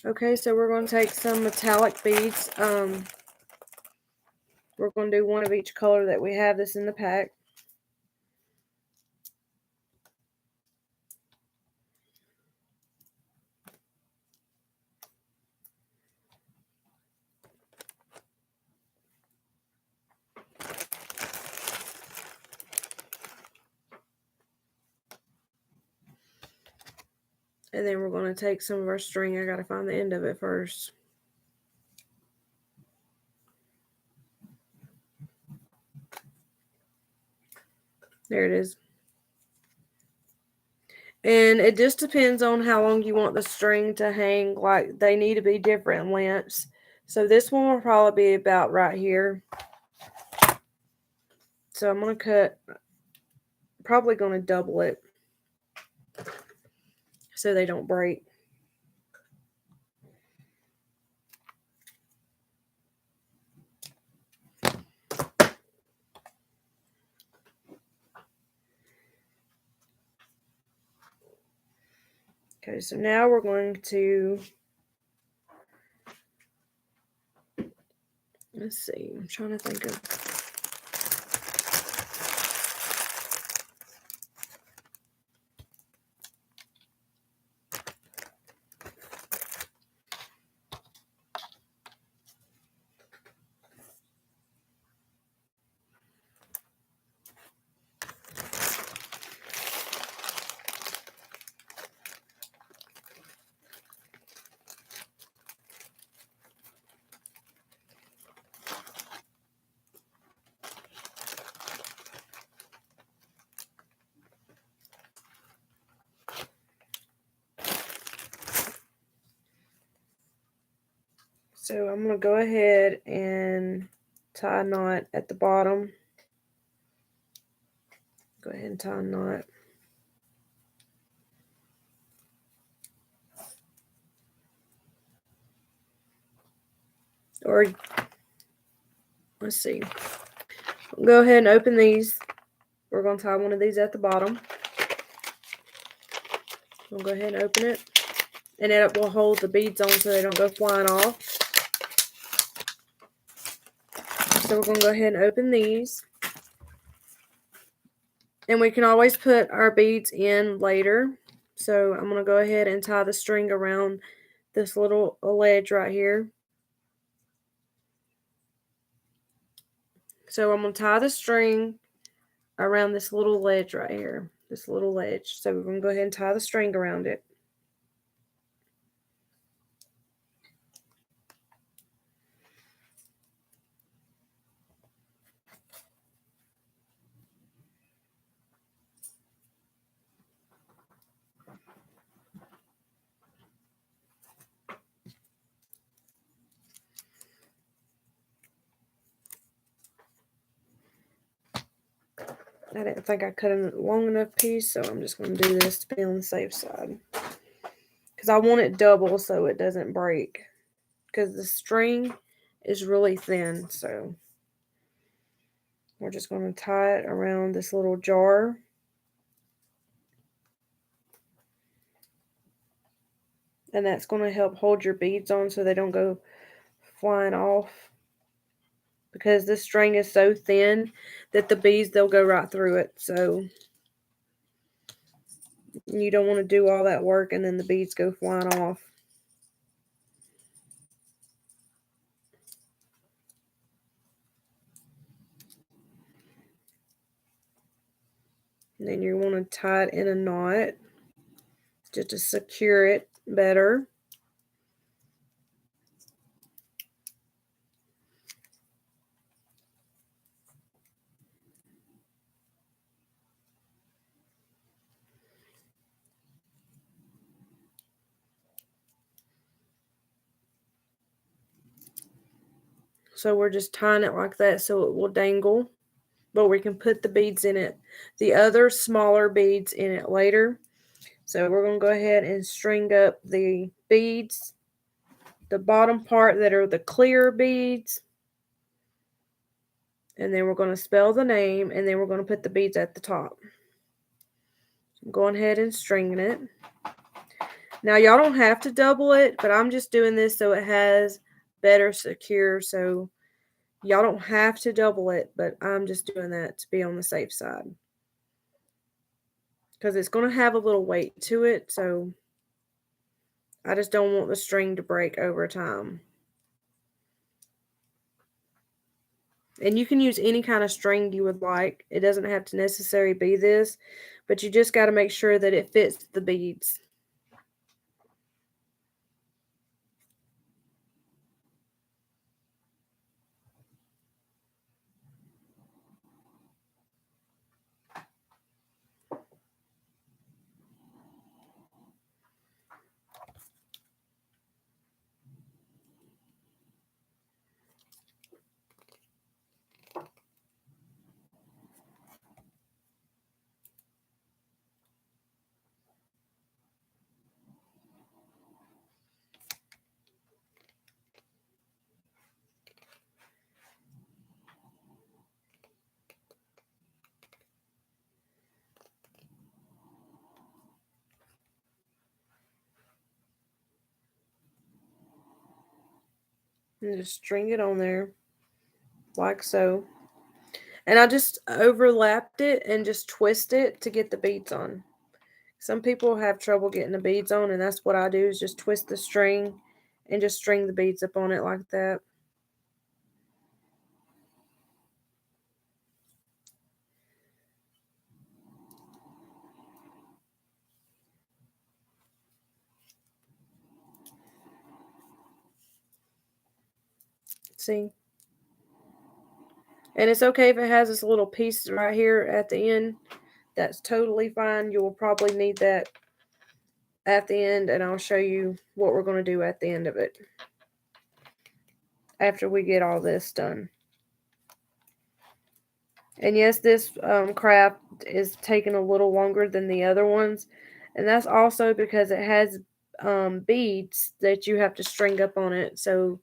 Okay, so we're going to take some metallic beads. We're going to do one of each color that we have this in the pack. And then we're going to take some of our string. I got to find the end of it first. There it is. And it just depends on how long you want the string to hang. Like, they need to be different lengths. So this one will probably be about right here. So I'm going to cut, probably going to double it so they don't break. Okay, so now we're going to let's see. I'm trying to think of. So I'm going to go ahead and tie a knot at the bottom. Go ahead and tie a knot. Or, let's see. Go ahead and open these. We're going to tie one of these at the bottom. We'll go ahead and open it. And it will hold the beads on so they don't go flying off. So we're going to go ahead and open these. And we can always put our beads in later. So I'm going to go ahead and tie the string around this little ledge right here. So I'm going to tie the string around this little ledge right here. This little ledge. So we're going to go ahead and tie the string around it. I didn't think I cut a long enough piece, so I'm just going to do this to be on the safe side. Because I want it double so it doesn't break. Because the string is really thin, so we're just going to tie it around this little jar. And that's going to help hold your beads on so they don't go flying off. Because this string is so thin that the beads, they'll go right through it. So you don't want to do all that work and then the beads go flying off. And then you want to tie it in a knot just to secure it better. So we're just tying it like that so it will dangle. But we can put the beads in it, the other smaller beads in it later. So we're going to go ahead and string up the beads, the bottom part that are the clear beads. And then we're going to spell the name, and then we're going to put the beads at the top. I'm going ahead and stringing it. Now, y'all don't have to double it, but I'm just doing this so it has better secure. So y'all don't have to double it, but I'm just doing that to be on the safe side. Because it's going to have a little weight to it, so I just don't want the string to break over time. And you can use any kind of string you would like. It doesn't have to necessarily be this, but you just got to make sure that it fits the beads. And just string it on there. like so. And I just overlapped it and just twist it to get the beads on. Some people have trouble getting the beads on, and that's what I do, is just twist the string and just string the beads up on it like that. See? And it's okay if it has this little piece right here at the end. That's totally fine. You will probably need that at the end, and I'll show you what we're going to do at the end of it after we get all this done. And yes, this craft is taking a little longer than the other ones, and that's also because it has beads that you have to string up on it, so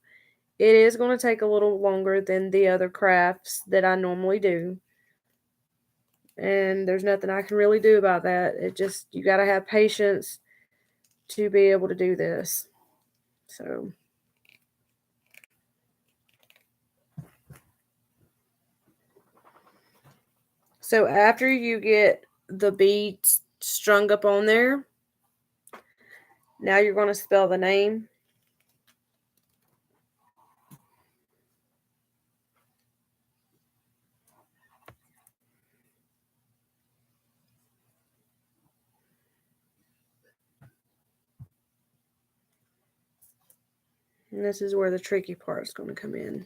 it is going to take a little longer than the other crafts that I normally do. And there's nothing I can really do about that. It just, you got to have patience to be able to do this. So after you get the beads strung up on there, now you're going to spell the name. And this is where the tricky part is going to come in.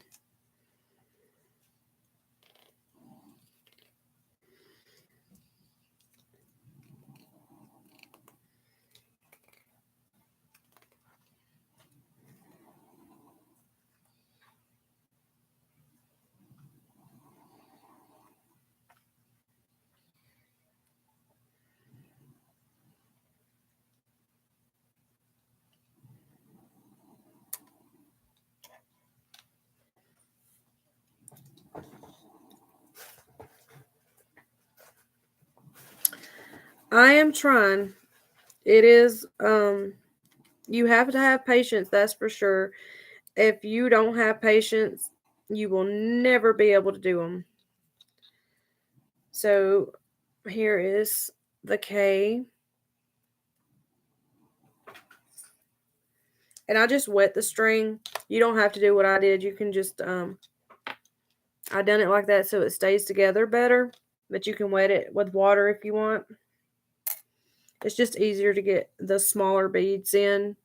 I am trying. It is, you have to have patience, that's for sure. If you don't have patience, you will never be able to do them. So here is the K. And I just wet the string. You don't have to do what I did. You can just, I done it like that so it stays together better. But you can wet it with water if you want. It's just easier to get the smaller beads in,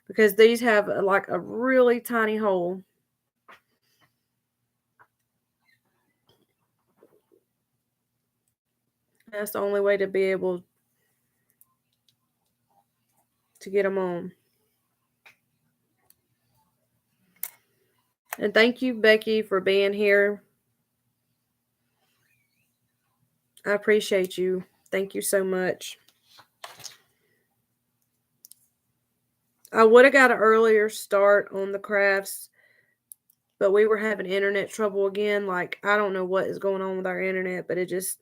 because these have like a really tiny hole. That's the only way to be able to get them on. And thank you, Becky, for being here. I appreciate you. Thank you so much. I would have got an earlier start on the crafts, but we were having internet trouble again. Like, I don't know what is going on with our internet, but it just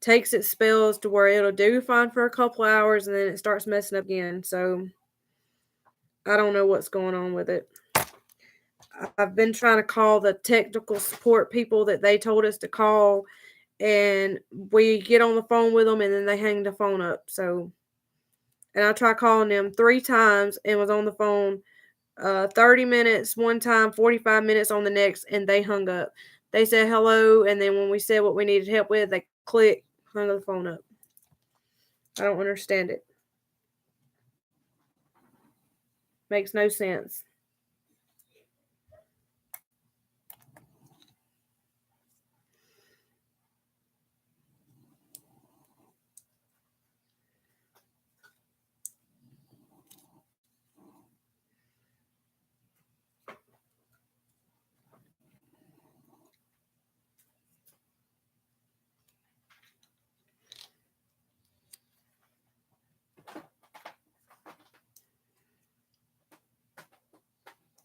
takes its spells to where it'll do fine for a couple hours and then it starts messing up again. So I don't know what's going on with it. I've been trying to call the technical support people that they told us to call, and we get on the phone with them and then they hang the phone up. So, and I tried calling them 3 times and was on the phone 30 minutes one time, 45 minutes on the next, and they hung up. They said hello, and then when we said what we needed help with, they hung the phone up. I don't understand it. Makes no sense.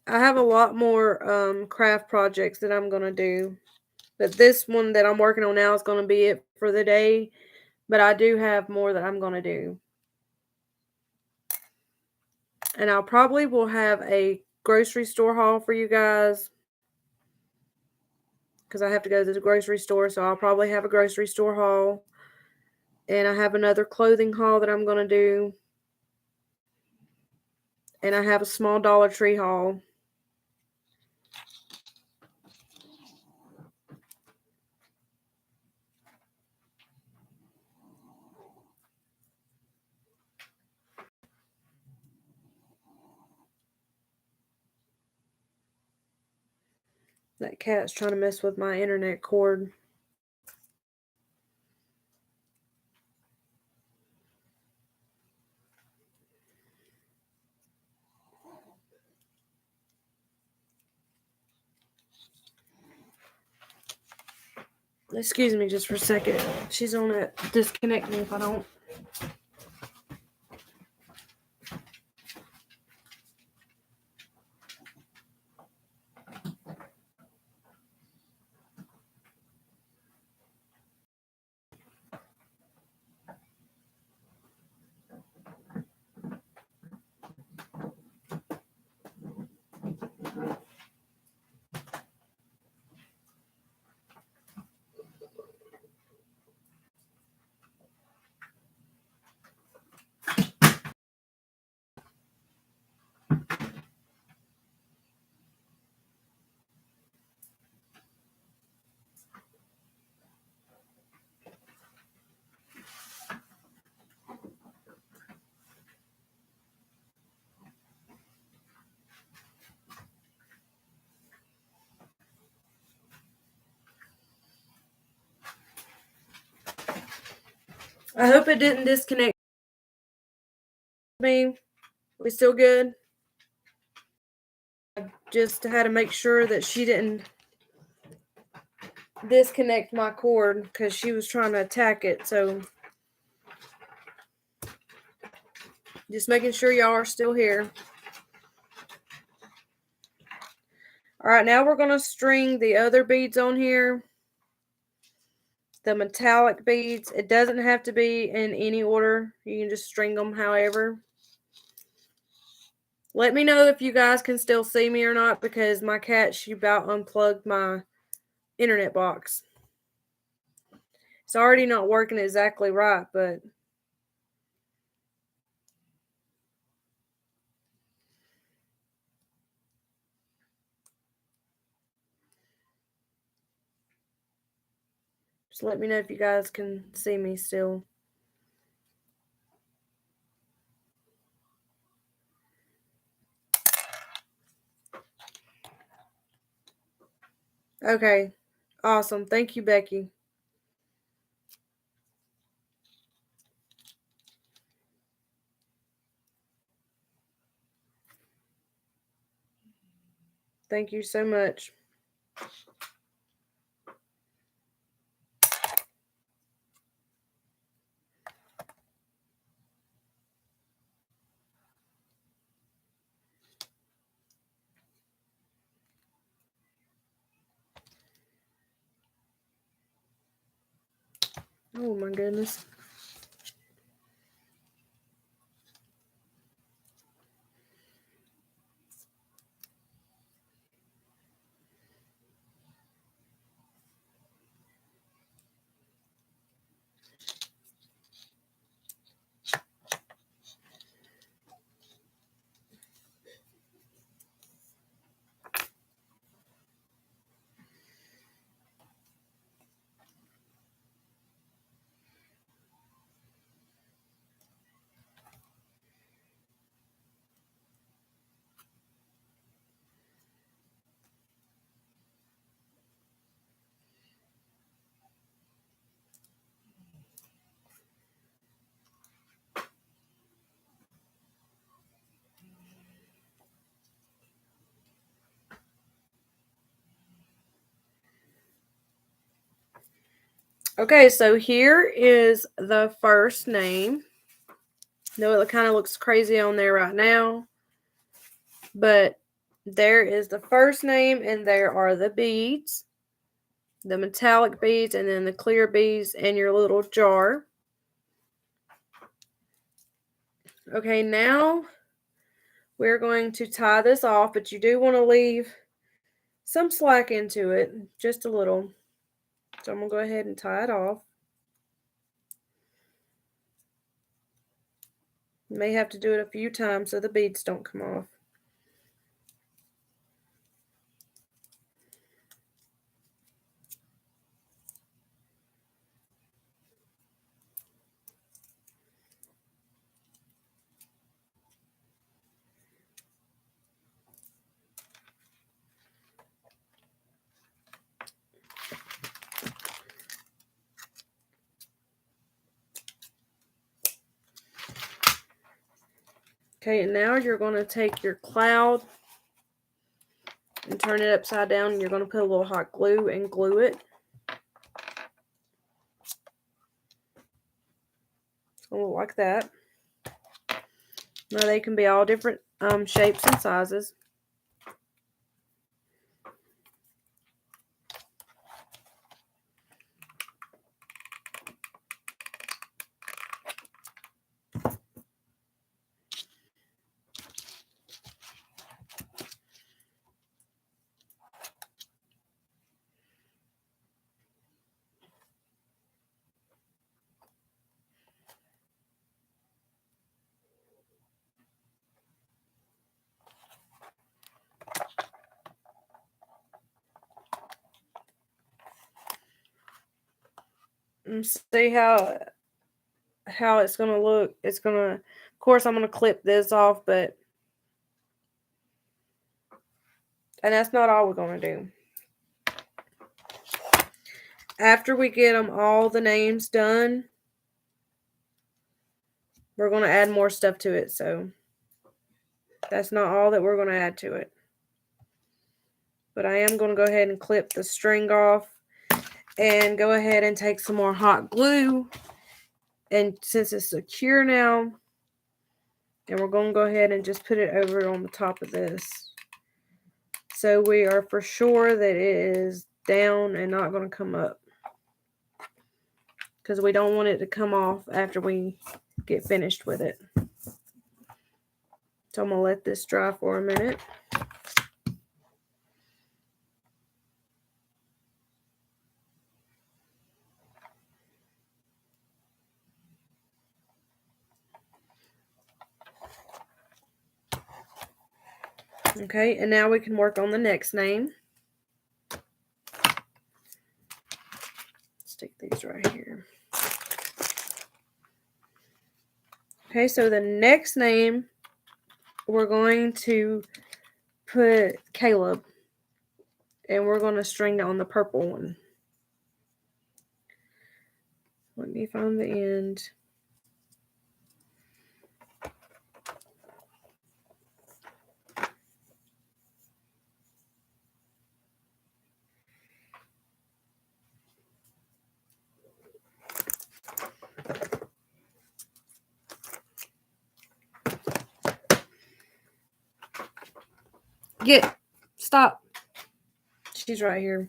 I have a lot more craft projects that I'm going to do. But this one that I'm working on now is going to be it for the day. But I do have more that I'm going to do. And I'll probably will have a grocery store haul for you guys. because I have to go to the grocery store, so I'll probably have a grocery store haul. And I have another clothing haul that I'm going to do. And I have a small Dollar Tree haul. That cat's trying to mess with my internet cord. Excuse me just for a second. She's on it. Disconnect me if I don't. I hope it didn't disconnect me. We still good? I just had to make sure that she didn't disconnect my cord because she was trying to attack it. So just making sure y'all are still here. All right, now we're going to string the other beads on here. The metallic beads. It doesn't have to be in any order. You can just string them however. Let me know if you guys can still see me or not, because my cat, she about unplugged my internet box. It's already not working exactly right, but just let me know if you guys can see me still. Okay. Awesome. Thank you, Becky. Thank you so much. Oh my goodness. Okay, so here is the first name. No, it kind of looks crazy on there right now, but there is the first name, and there are the beads, the metallic beads, and then the clear beads in your little jar. Okay, now we're going to tie this off, but you do want to leave some slack into it, just a little. So I'm going to go ahead and tie it off. You may have to do it a few times so the beads don't come off. Okay, and now you're going to take your cloud and turn it upside down, and you're going to put a little hot glue and glue it. It's going to look like that. Now they can be all different shapes and sizes. And see how it's going to look. It's going to, of course, I'm going to clip this off, and that's not all we're going to do. After we get them all the names done, we're going to add more stuff to it. So that's not all that we're going to add to it. But I am going to go ahead and clip the string off and go ahead and take some more hot glue. And since it's secure now, and we're going to go ahead and just put it over on the top of this. So we are for sure that it is down and not going to come up. Because we don't want it to come off after we get finished with it. So I'm going to let this dry for a minute. Okay, and now we can work on the next name. Stick these right here. Okay, so the next name, we're going to put Caleb. And we're going to string on the purple one. Let me find the end. Stop. She's right here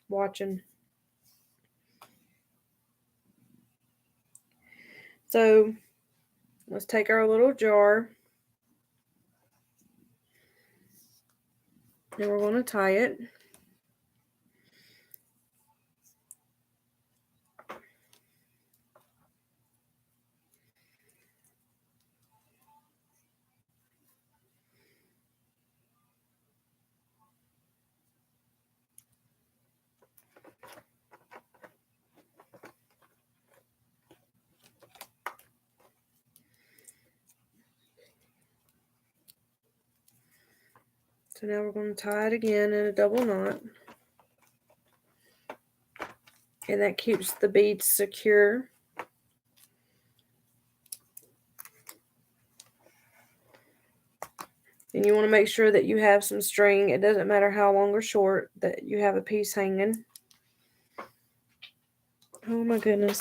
watching. So let's take our little jar and we're going to tie it. So now we're going to tie it again in a double knot. And that keeps the beads secure. And you want to make sure that you have some string. It doesn't matter how long or short, that you have a piece hanging. Oh my goodness.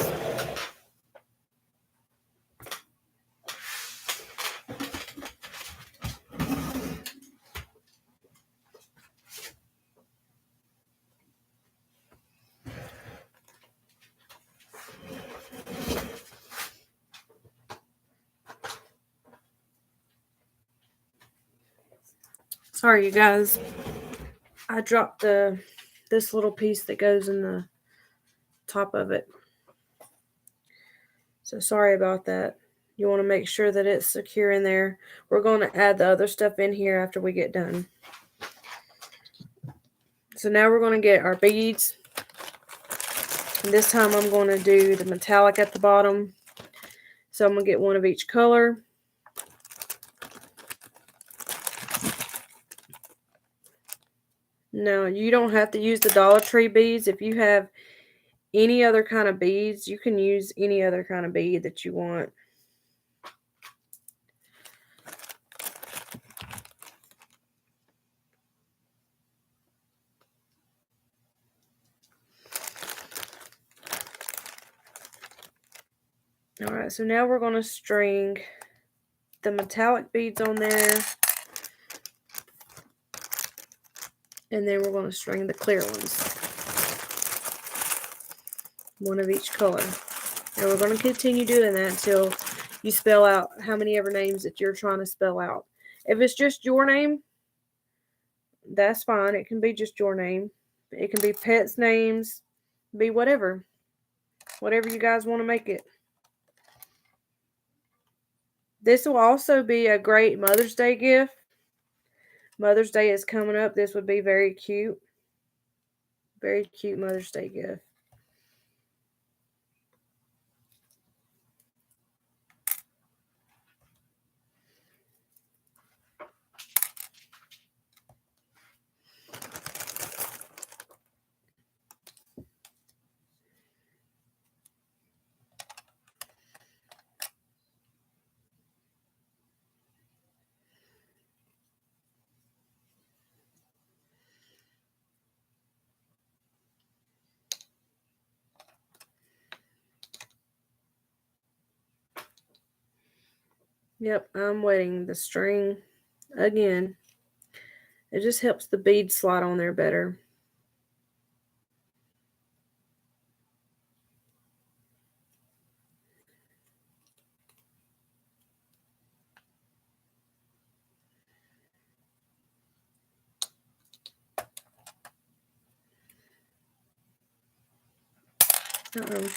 Sorry, you guys. I dropped this little piece that goes in the top of it. So sorry about that. You want to make sure that it's secure in there. We're going to add the other stuff in here after we get done. So now we're going to get our beads. And this time I'm going to do the metallic at the bottom. So I'm going to get one of each color. Now, you don't have to use the Dollar Tree beads. If you have any other kind of beads, you can use any other kind of bead that you want. All right, so now we're going to string the metallic beads on there. And then we're going to string the clear ones. One of each color. And we're going to continue doing that until you spell out how many ever names that you're trying to spell out. If it's just your name, that's fine. It can be just your name. It can be pets' names. Be whatever. Whatever you guys want to make it. This will also be a great Mother's Day gift. Mother's Day is coming up. This would be very cute. Very cute Mother's Day gift. Yep, I'm wetting the string again. It just helps the bead slide on there better. Uh-oh.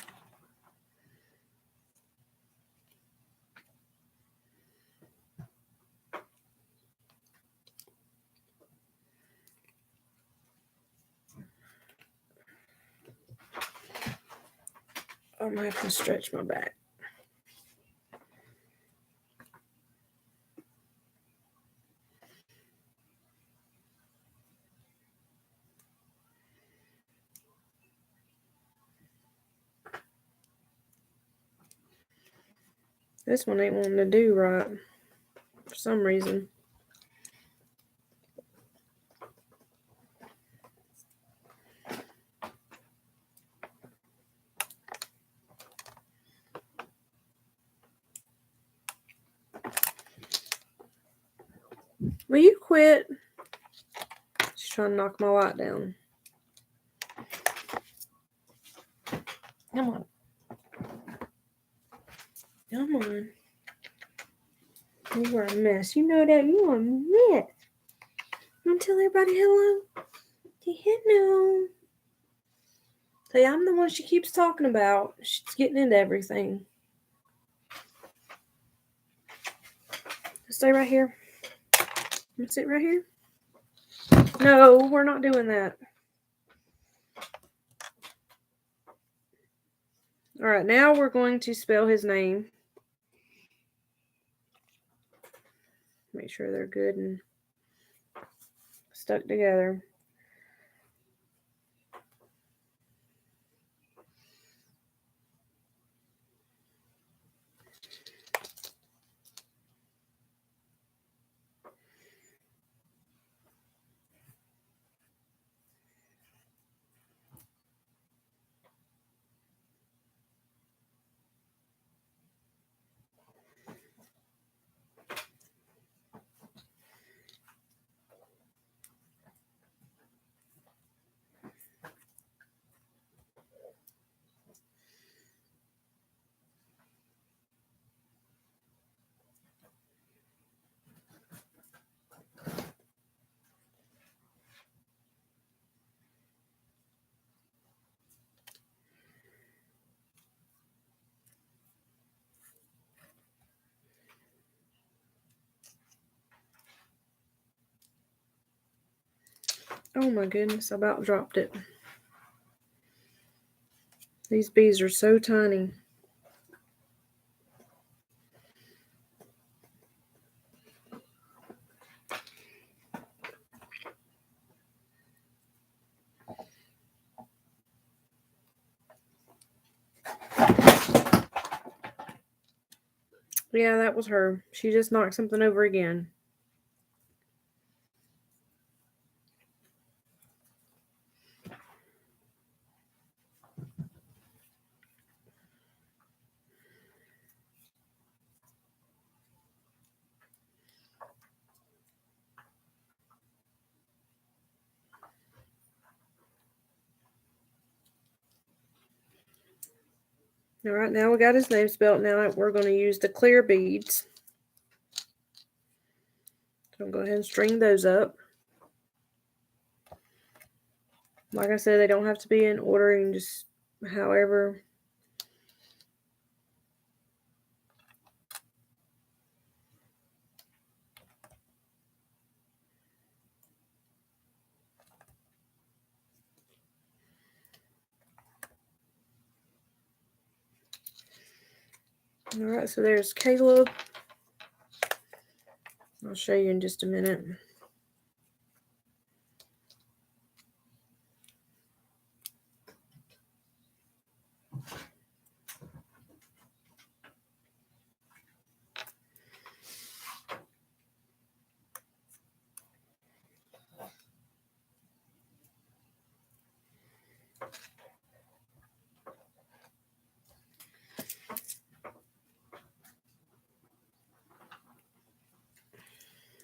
I might have to stretch my back. This one ain't wanting to do right for some reason. Will you quit? She's trying to knock my light down. Come on. Come on. You are a mess. You know that. You are a mess. You want to tell everybody hello? Hello. Say, I'm the one she keeps talking about. She's getting into everything. Stay right here. Sit right here. No, we're not doing that. All right, now we're going to spell his name. Make sure they're good and stuck together. Oh my goodness, I about dropped it. These bees are so tiny. Yeah, that was her. She just knocked something over again. All right, now we got his name spelled. Now we're going to use the clear beads. So I'll go ahead and string those up. Like I said, they don't have to be in order, and just however. All right, so there's Caleb. I'll show you in just a minute.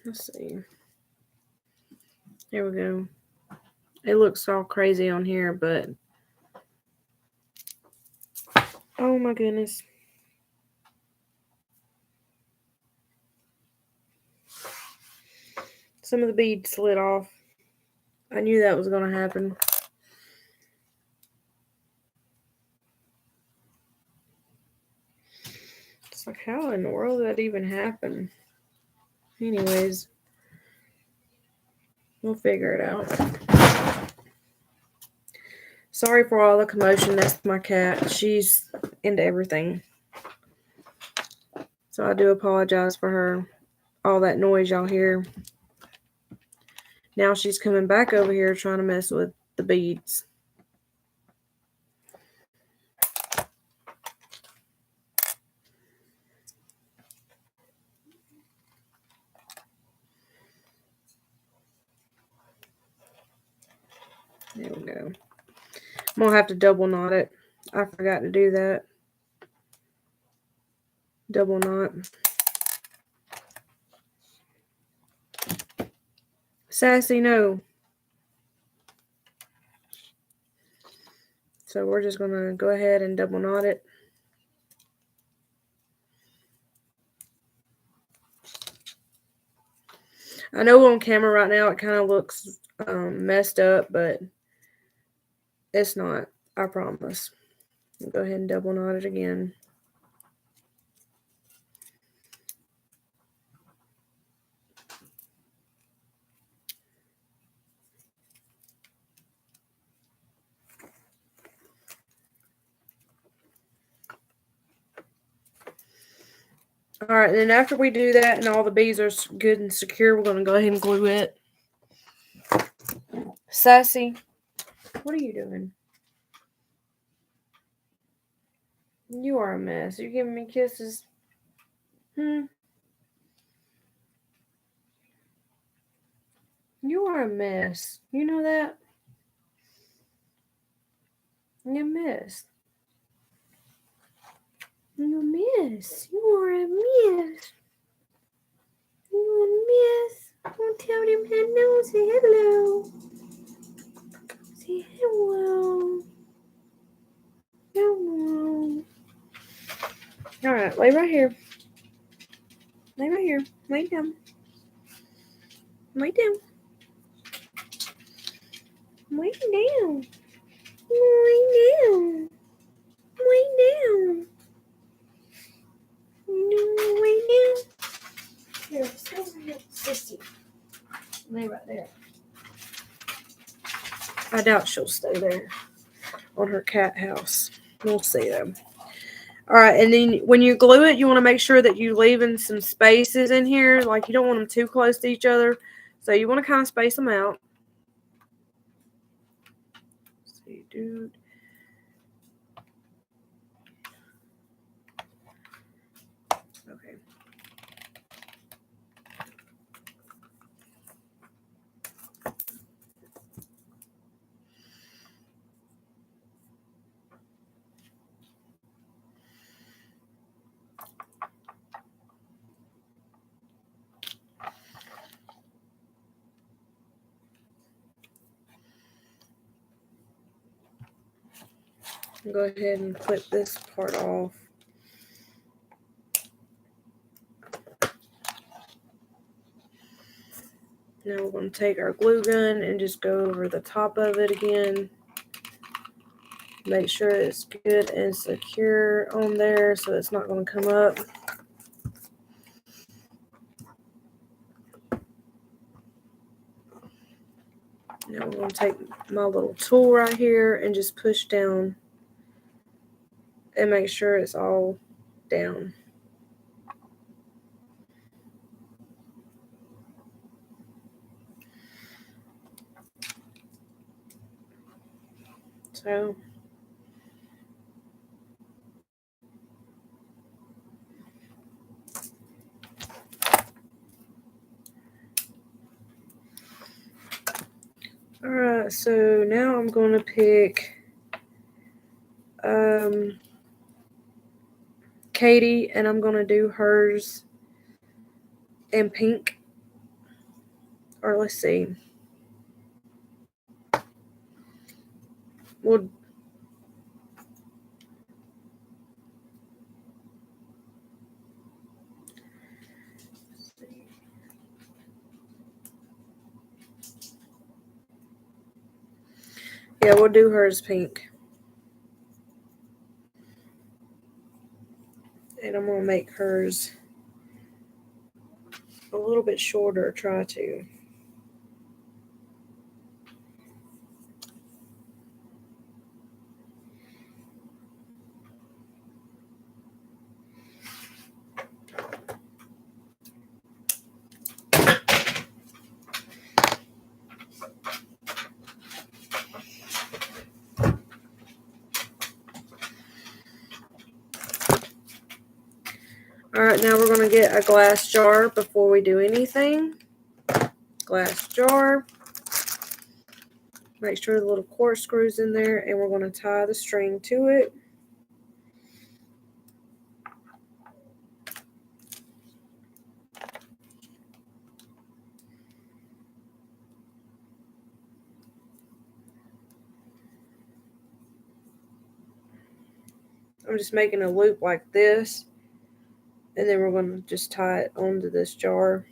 Let's see. Here we go. It looks all crazy on here, but oh my goodness. Some of the beads slid off. I knew that was going to happen. It's like, how in the world did that even happen? Anyways, we'll figure it out. Sorry for all the commotion. That's my cat. She's into everything. So I do apologize for her. All that noise y'all hear. Now she's coming back over here trying to mess with the beads. There we go. I'm going to have to double knot it. I forgot to do that. Double knot. Sassy, no. So we're just going to go ahead and double knot it. I know on camera right now it kind of looks messed up, but it's not. I promise. I'll go ahead and double knot it again. All right, and then after we do that and all the beads are good and secure, we're going to go ahead and glue it. Sassy, what are you doing? You are a mess. You're giving me kisses. You are a mess. You know that? You're a mess. You're a mess. You are a mess. You're a mess. Don't tell them hello. Say hello. Say hello. Hello. All right, lay right here. Lay right here. Lay down. Lay down. Lay down. Lay down. Lay down. No, lay down. Here, stay over here, sissy. Lay right there. I doubt she'll stay there on her cat house. We'll see though. All right, and then when you glue it, you want to make sure that you're leaving some spaces in here. Like you don't want them too close to each other. So you want to kind of space them out. Let's see, dude. Okay. Go ahead and clip this part off. Now we're going to take our glue gun and just go over the top of it again. Make sure it's good and secure on there so it's not going to come up. Now we're going to take my little tool right here and just push down and make sure it's all down. So alright, so now I'm going to pick Katie, and I'm going to do hers in pink. Or let's see. We'll yeah, we'll do hers pink. And I'm going to make hers a little bit shorter, try to. Alright, now we're going to get a glass jar before we do anything. Glass jar. Make sure the little corkscrew's in there, and we're going to tie the string to it. I'm just making a loop like this, and then we're going to just tie it onto this jar.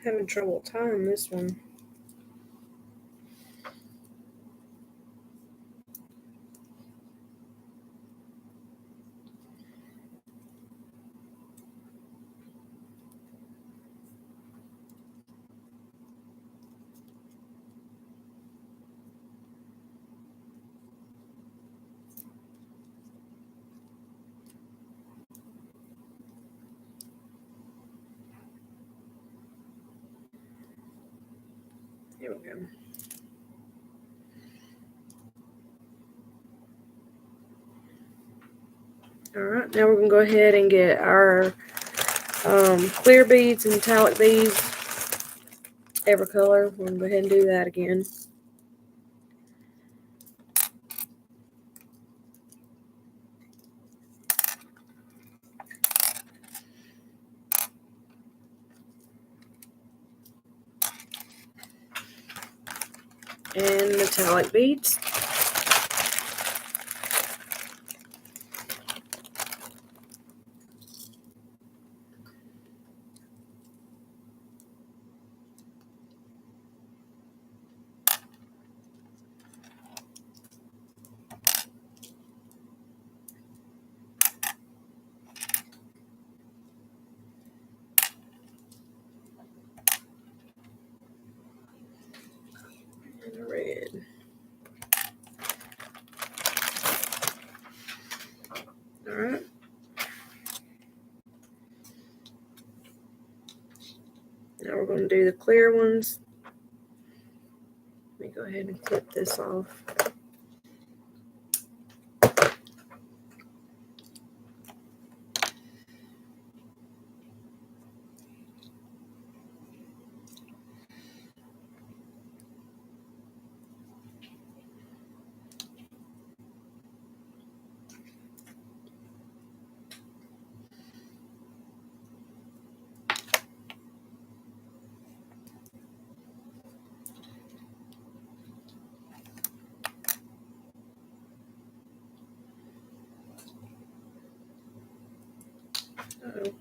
Having trouble tying this one. There we go. All right, now we're going to go ahead and get our clear beads and metallic beads, every color. We're going to go ahead and do that again. And metallic beads. And red. All right. Now we're going to do the clear ones. Let me go ahead and clip this off. Uh-oh.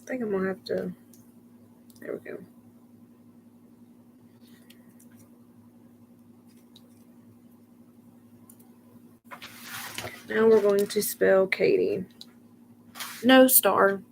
I think I'm going to have to, there we go. Now we're going to spell Katie. No star.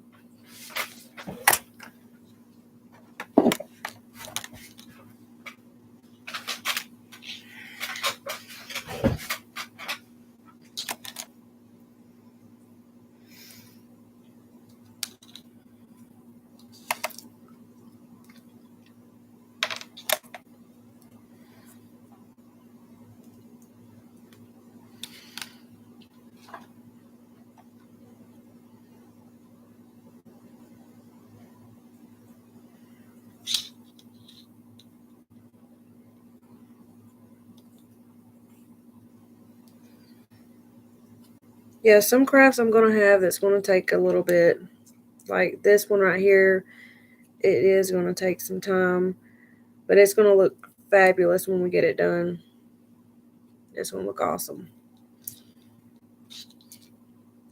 Yeah, some crafts I'm going to have that's going to take a little bit. Like this one right here, it is going to take some time. But it's going to look fabulous when we get it done. It's going to look awesome.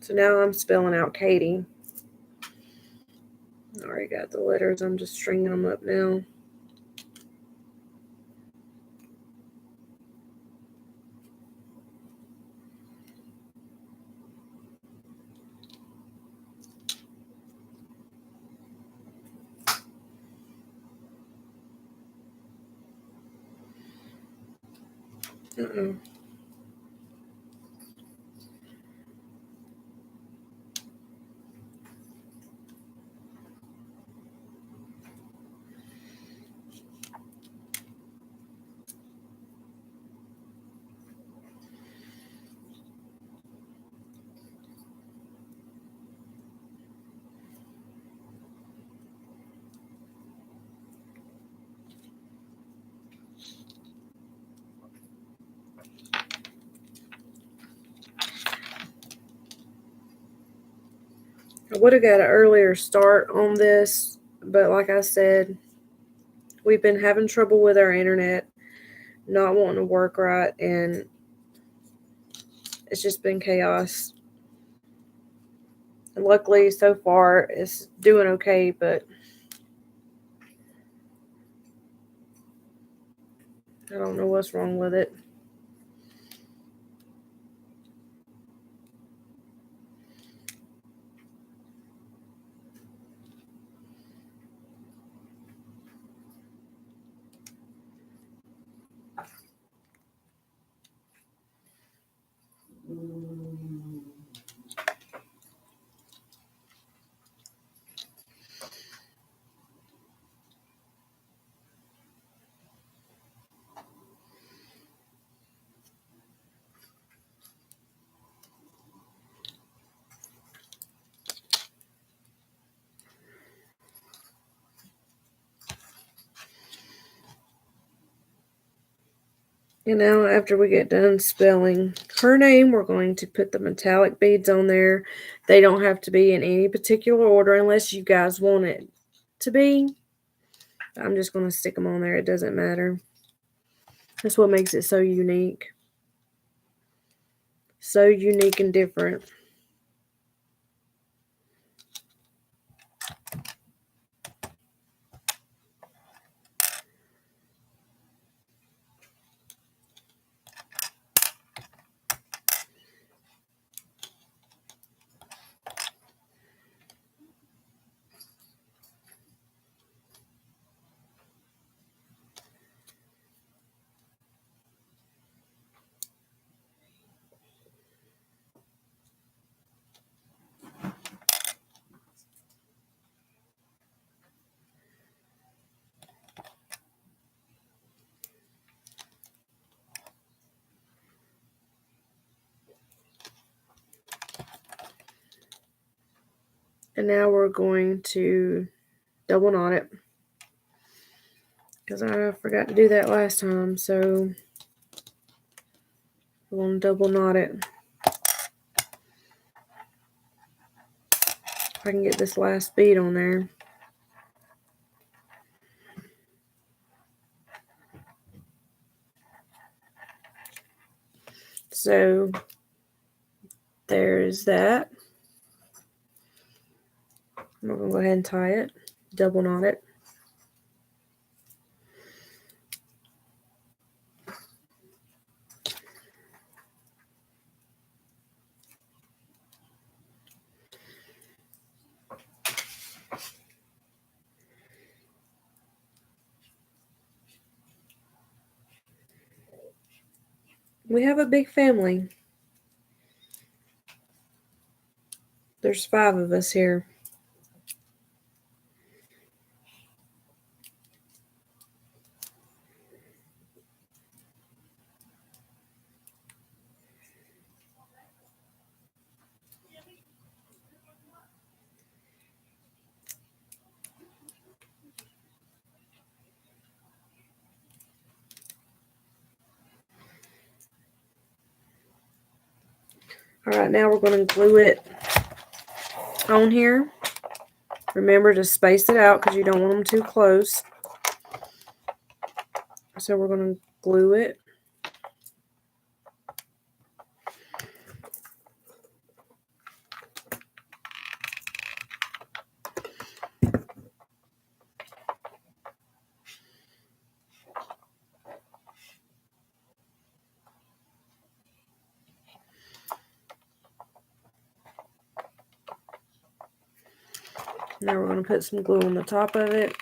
So now I'm spelling out Katie. I already got the letters. I'm just stringing them up now. Uh-oh. I would have got an earlier start on this, but like I said, we've been having trouble with our internet, not wanting to work right, and it's just been chaos. And luckily, so far, it's doing okay, but I don't know what's wrong with it. And now after we get done spelling her name, we're going to put the metallic beads on there. They don't have to be in any particular order unless you guys want it to be. I'm just going to stick them on there. It doesn't matter. That's what makes it so unique. So unique and different. And now we're going to double knot it, because I forgot to do that last time. So we're going to double knot it. If I can get this last bead on there. So there's that. We're going to go ahead and tie it, double knot it. We have a big family. There's 5 of us here. Alright, now we're going to glue it on here. Remember to space it out because you don't want them too close. So we're going to glue it. Now we're going to put some glue on the top of it.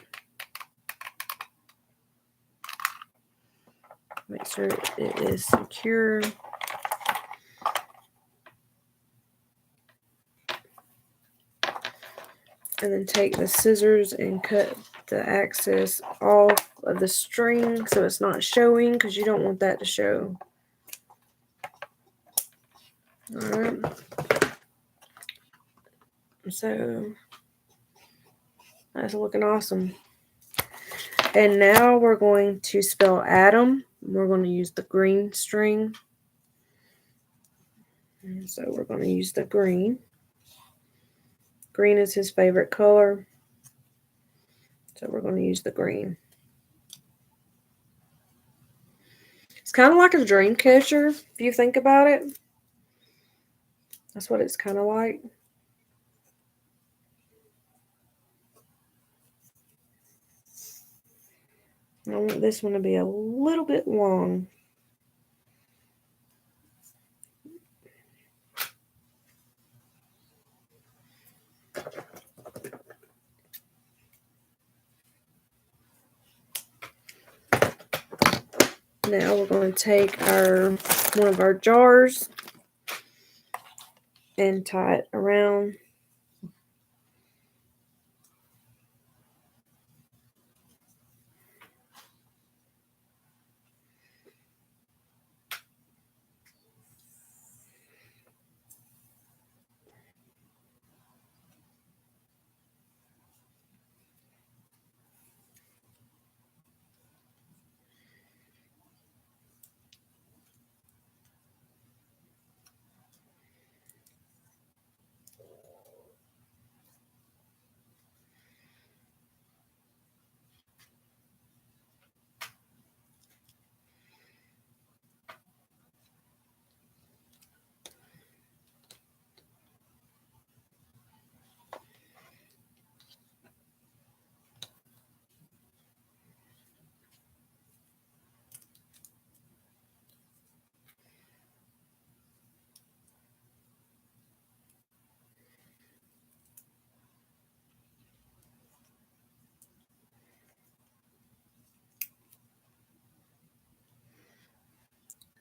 Make sure it is secure. And then take the scissors and cut the excess off of the string so it's not showing, because you don't want that to show. Alright. So that's looking awesome. And now we're going to spell Adam. We're going to use the green string. And so we're going to use the green. Green is his favorite color. So we're going to use the green. It's kind of like a dream catcher, if you think about it. That's what it's kind of like. I want this one to be a little bit long. Now we're going to take one of our jars and tie it around.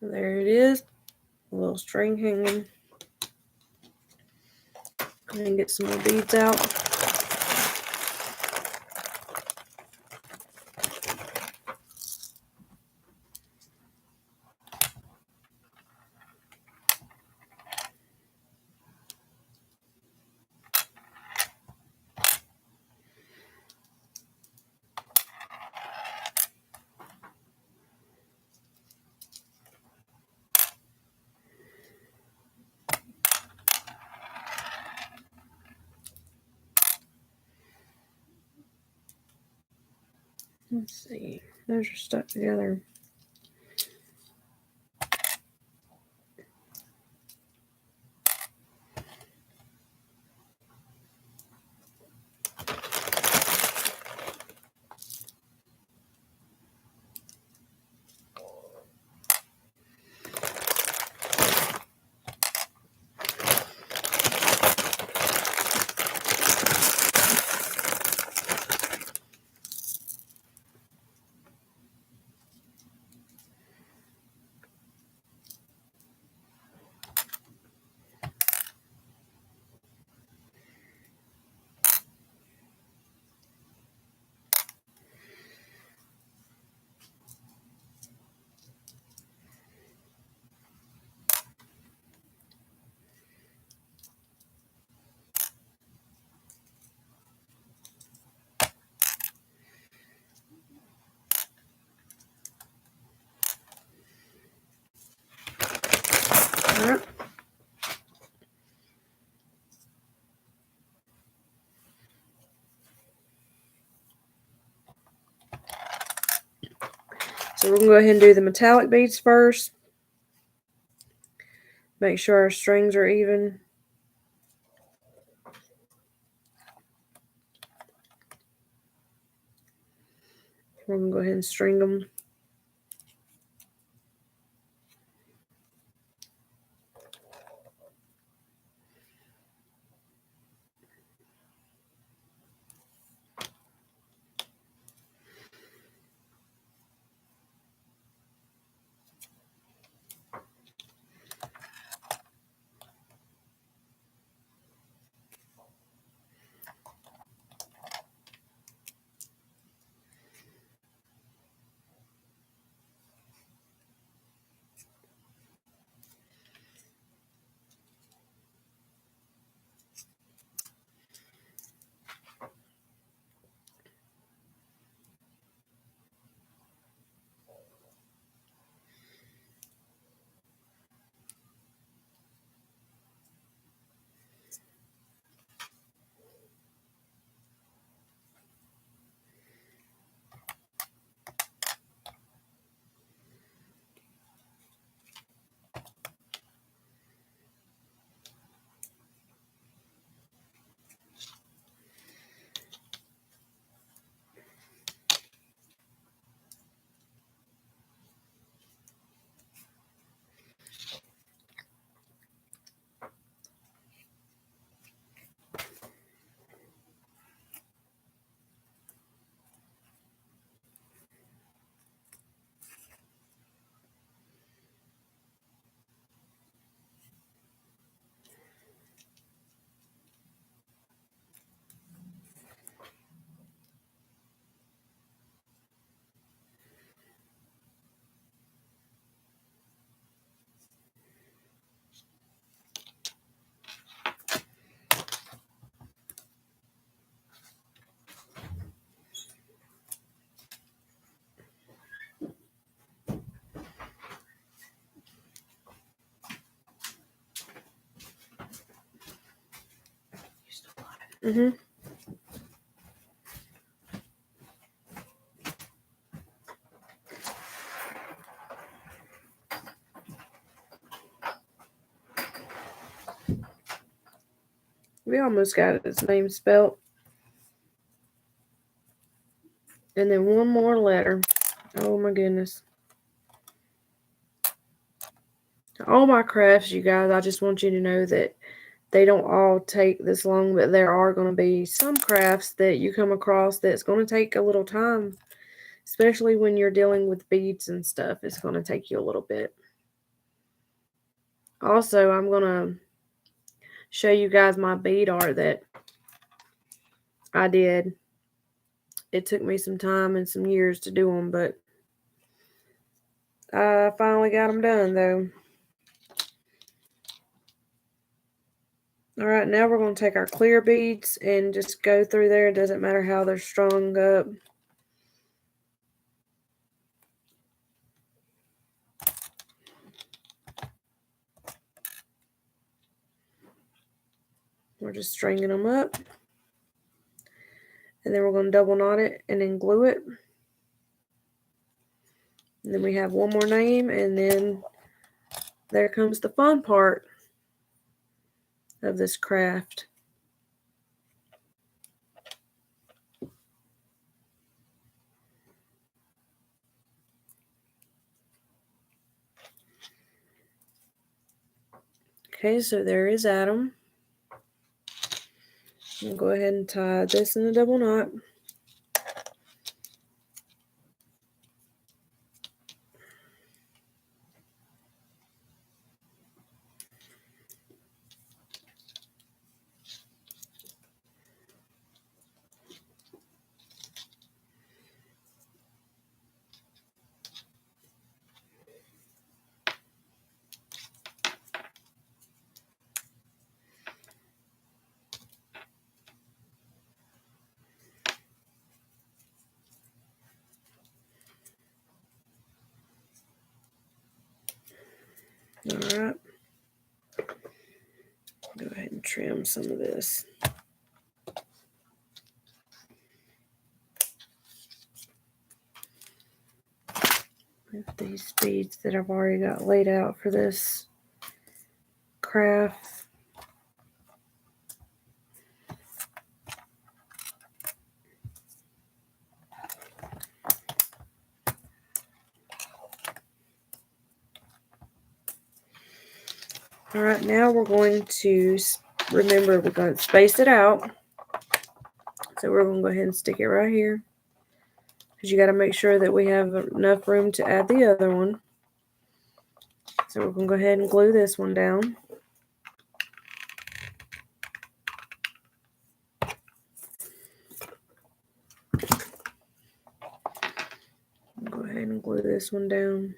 So there it is. A little string hanging. And get some more beads out. Let's see. Those are stuck together. All right. So we're going to go ahead and do the metallic beads first. Make sure our strings are even. We're going to go ahead and string them. We almost got his name spelled. And then one more letter. Oh my goodness. All my crafts, you guys, I just want you to know that they don't all take this long, but there are going to be some crafts that you come across that's going to take a little time, especially when you're dealing with beads and stuff. It's going to take you a little bit. Also, I'm going to show you guys my bead art that I did. It took me some time and some years to do them, but I finally got them done, though. All right, now we're going to take our clear beads and just go through there. It doesn't matter how they're strung up. We're just stringing them up. And then we're going to double knot it and then glue it. And then we have one more name, and then there comes the fun part of this craft. Okay, so there is Adam. I'll go ahead and tie this in a double knot. All right. Go ahead and trim some of this. With these beads that I've already got laid out for this craft. All right, now we're going to, remember, we're going to space it out. So we're going to go ahead and stick it right here. Because you got to make sure that we have enough room to add the other one. So we're going to go ahead and glue this one down. Go ahead and glue this one down.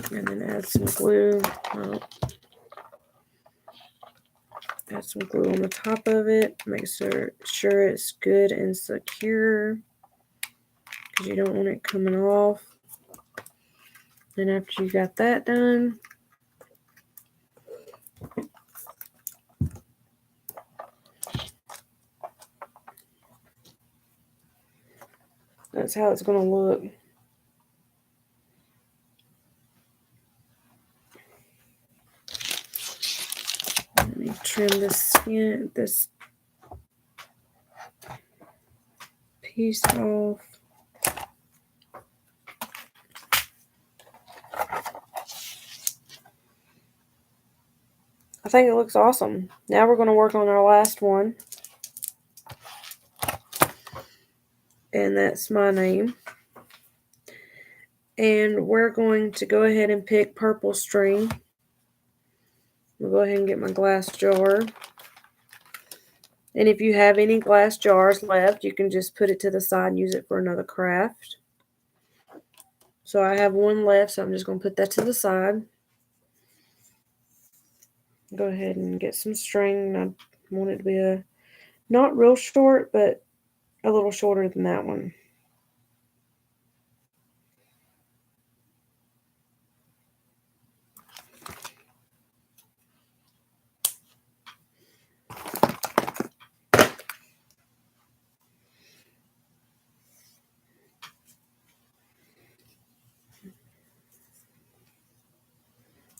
And then add some glue. Add some glue on the top of it. Make sure it's good and secure, because you don't want it coming off. Then after you got that done, that's how it's going to look. Let me trim this piece off. I think it looks awesome. Now we're going to work on our last one. And that's my name. And we're going to go ahead and pick purple string. We'll go ahead and get my glass jar. And if you have any glass jars left, you can just put it to the side and use it for another craft. So I have one left, so I'm just going to put that to the side. Go ahead and get some string. I want it to be not real short, but a little shorter than that one.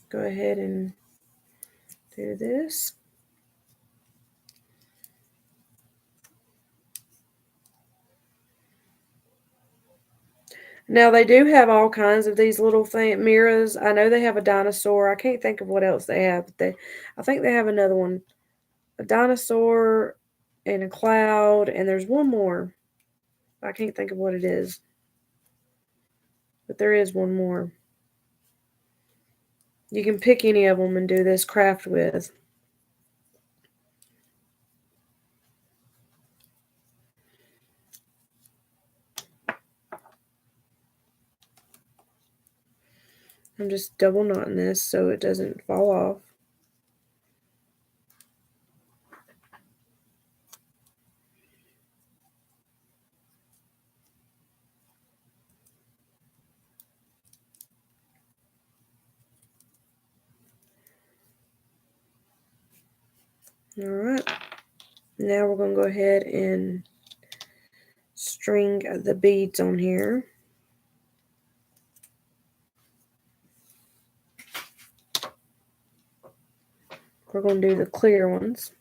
go ahead and do this. Now, they do have all kinds of these little mirrors. I know they have a dinosaur. I can't think of what else they have. But I think they have another one. A dinosaur and a cloud. And there's one more. I can't think of what it is. But there is one more. You can pick any of them and do this craft with. I'm just double knotting this so it doesn't fall off. All right. Now we're going to go ahead and string the beads on here. We're going to do the clear ones.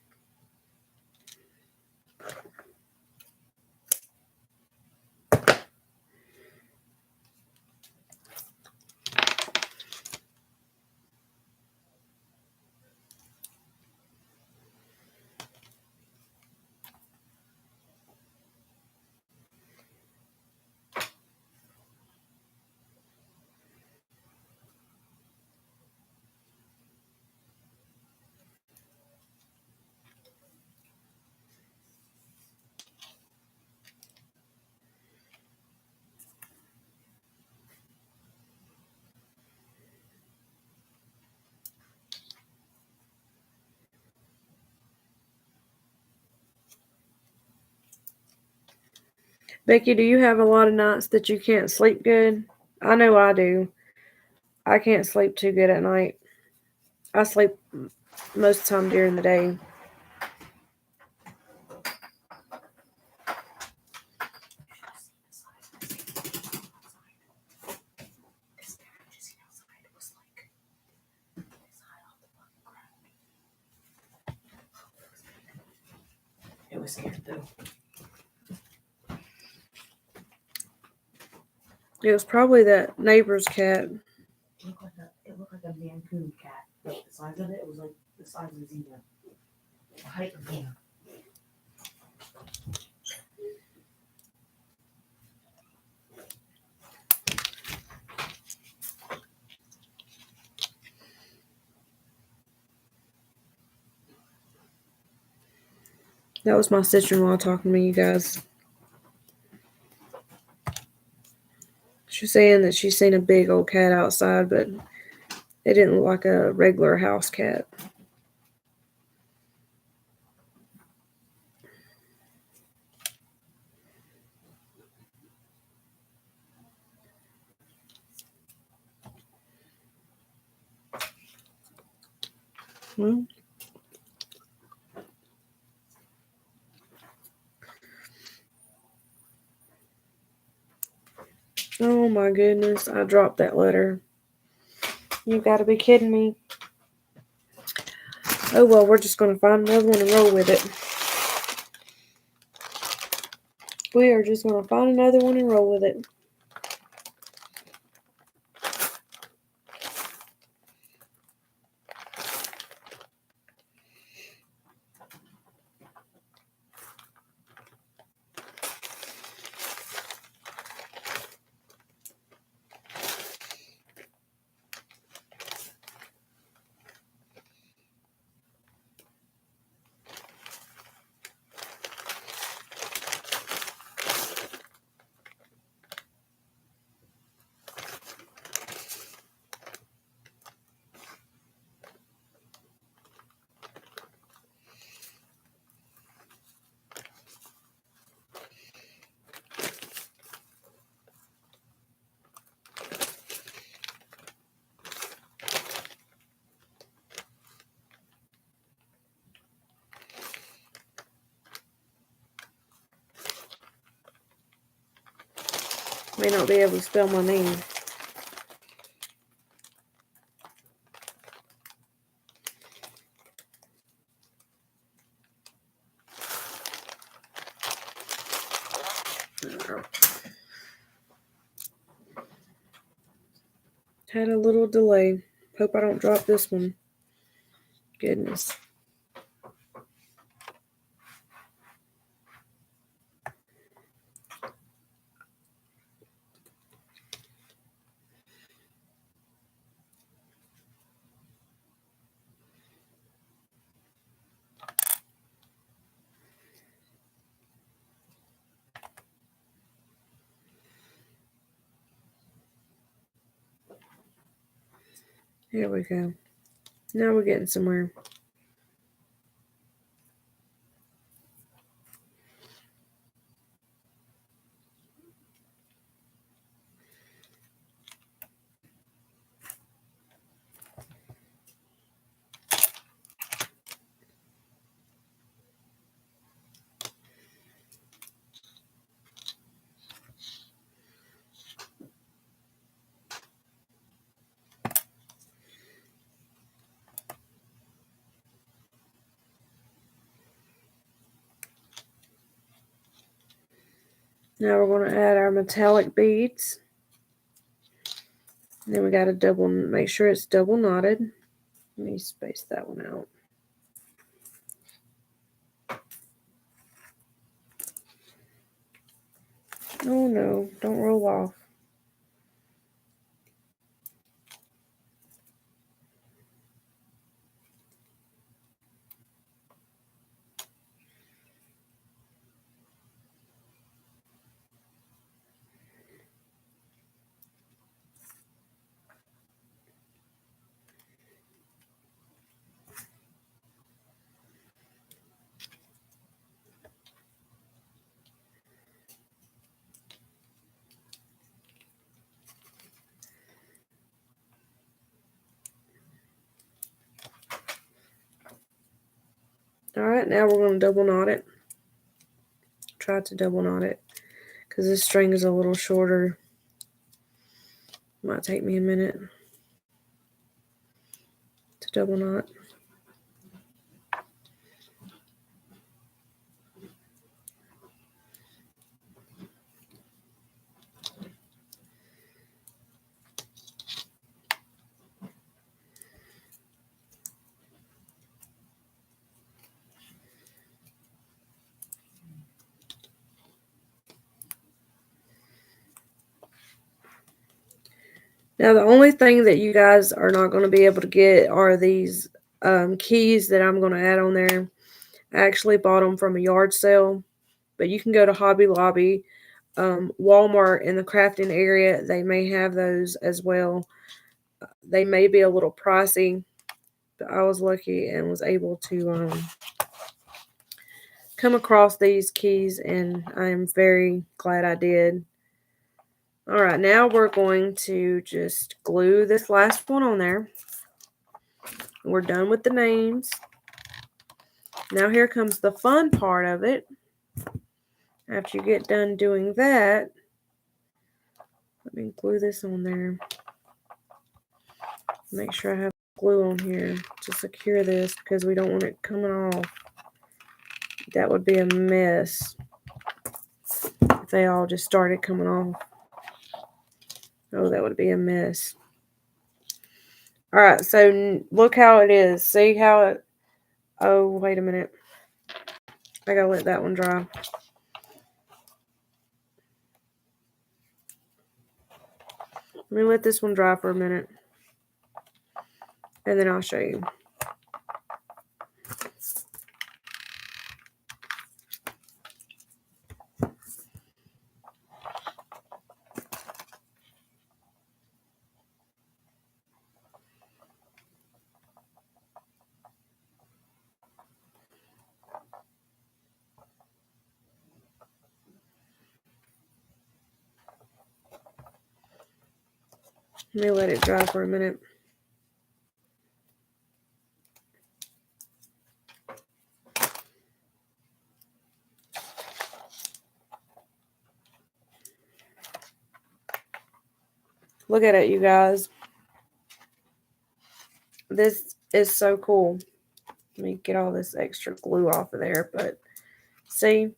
Becky, do you have a lot of nights that you can't sleep good? I know I do. I can't sleep too good at night. I sleep most of the time during the day. It was scared though. It was probably that neighbor's cat. It looked like a Mancoon cat. Like the size of it, it was like the size of Zena. The height of Zena. That was my sister-in-law talking to me, you guys. She's saying that she's seen a big old cat outside, but it didn't look like a regular house cat. Well, oh my goodness, I dropped that letter. You gotta be kidding me. Oh well, we're just gonna find another one and roll with it. We are just gonna find another one and roll with it. May not be able to spell my name. Had a little delay. Hope I don't drop this one. Goodness. Here we go. Now we're getting somewhere. Now we're going to add our metallic beads. And then we got to make sure it's double knotted. Let me space that one out. Oh no, don't roll off. Alright, now we're going to double knot it. Try to double knot it because this string is a little shorter. Might take me a minute to double knot. Now, the only thing that you guys are not going to be able to get are these keys that I'm going to add on there. I actually bought them from a yard sale, but you can go to Hobby Lobby, Walmart in the crafting area. They may have those as well. They may be a little pricey, but I was lucky and was able to come across these keys, and I am very glad I did. All right, now we're going to just glue this last one on there. We're done with the names. Now here comes the fun part of it. After you get done doing that, let me glue this on there. Make sure I have glue on here to secure this because we don't want it coming off. That would be a mess if they all just started coming off. Oh, that would be a mess. All right, so look how it is. See how it... Oh, wait a minute. I gotta let that one dry. Let me let this one dry for a minute, and then I'll show you. Let me let it dry for a minute. Look at it, you guys. This is so cool. Let me get all this extra glue off of there, but see?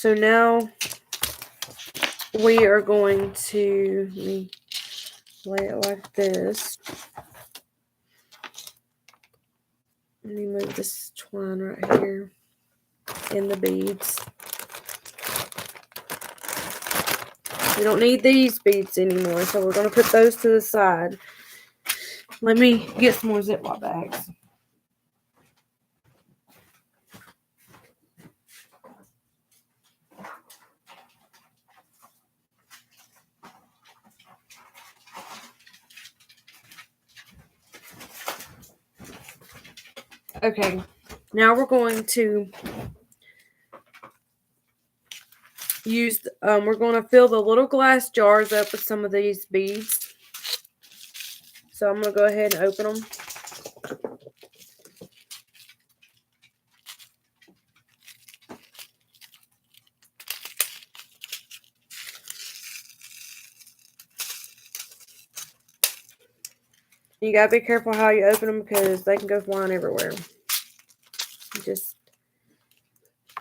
So now we are going to lay it like this. Let me move this twine right here in the beads. We don't need these beads anymore, so we're going to put those to the side. Let me get some more Ziploc bags. Okay, now we're going to use, we're going to fill the little glass jars up with some of these beads. So I'm going to go ahead and open them. You got to be careful how you open them because they can go flying everywhere. Just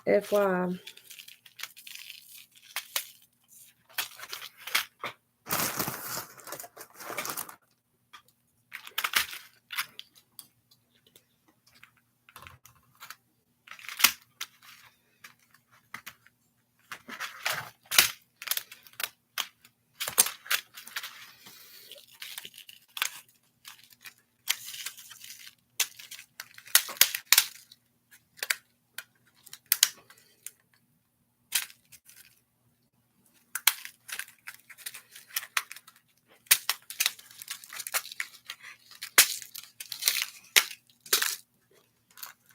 FYI.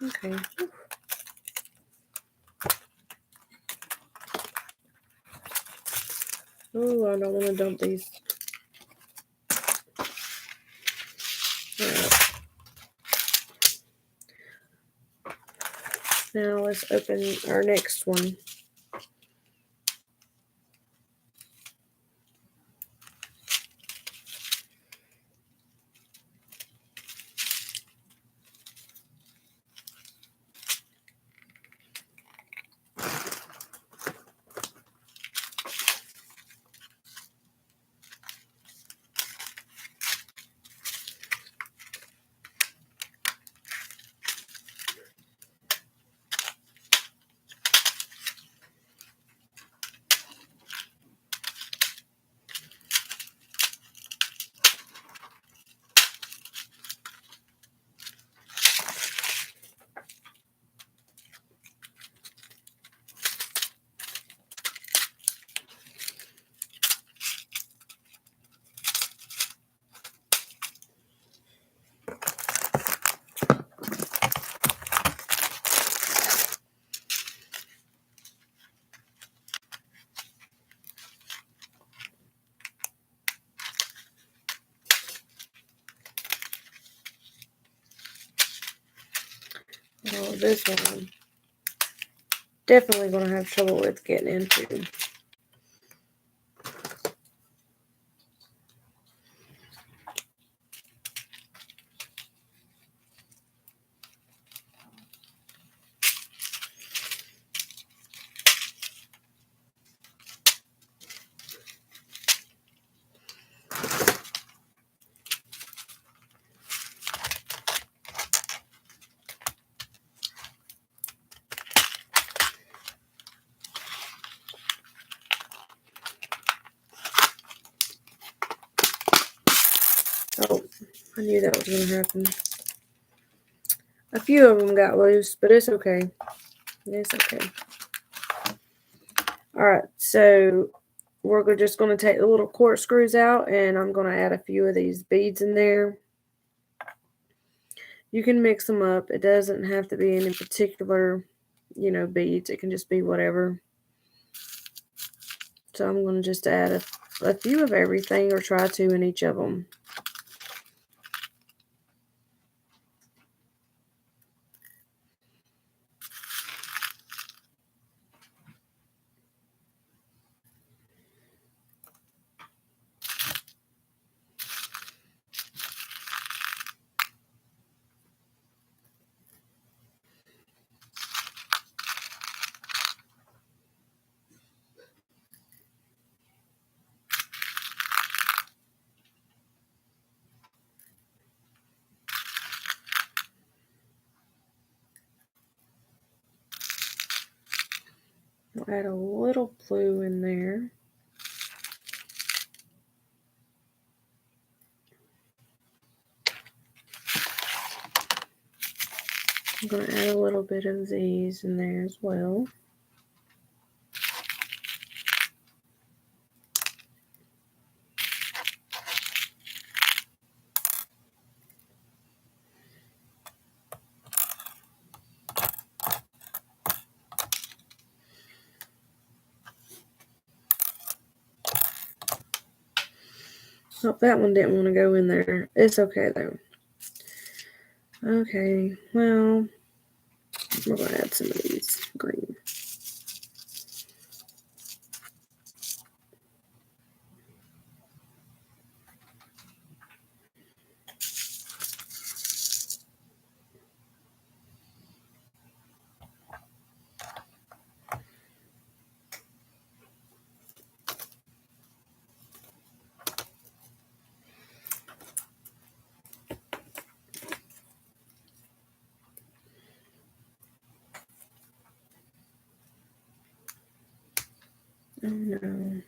Okay. Oh, I don't want to dump these. Alright. Now let's open our next one. Oh, this one I'm definitely going to have trouble with getting into. Oh, I knew that was going to happen. A few of them got loose, but it's okay. It's okay. Alright, so we're just going to take the little corkscrews out, and I'm going to add a few of these beads in there. You can mix them up. It doesn't have to be any particular, beads. It can just be whatever. So I'm going to just add a few of everything, or try to in each of them. We'll add a little blue in there. I'm going to add a little bit of these in there as well. Oh, that one didn't want to go in there. It's okay though. Okay, well, we're going to add some of these green. Oh no.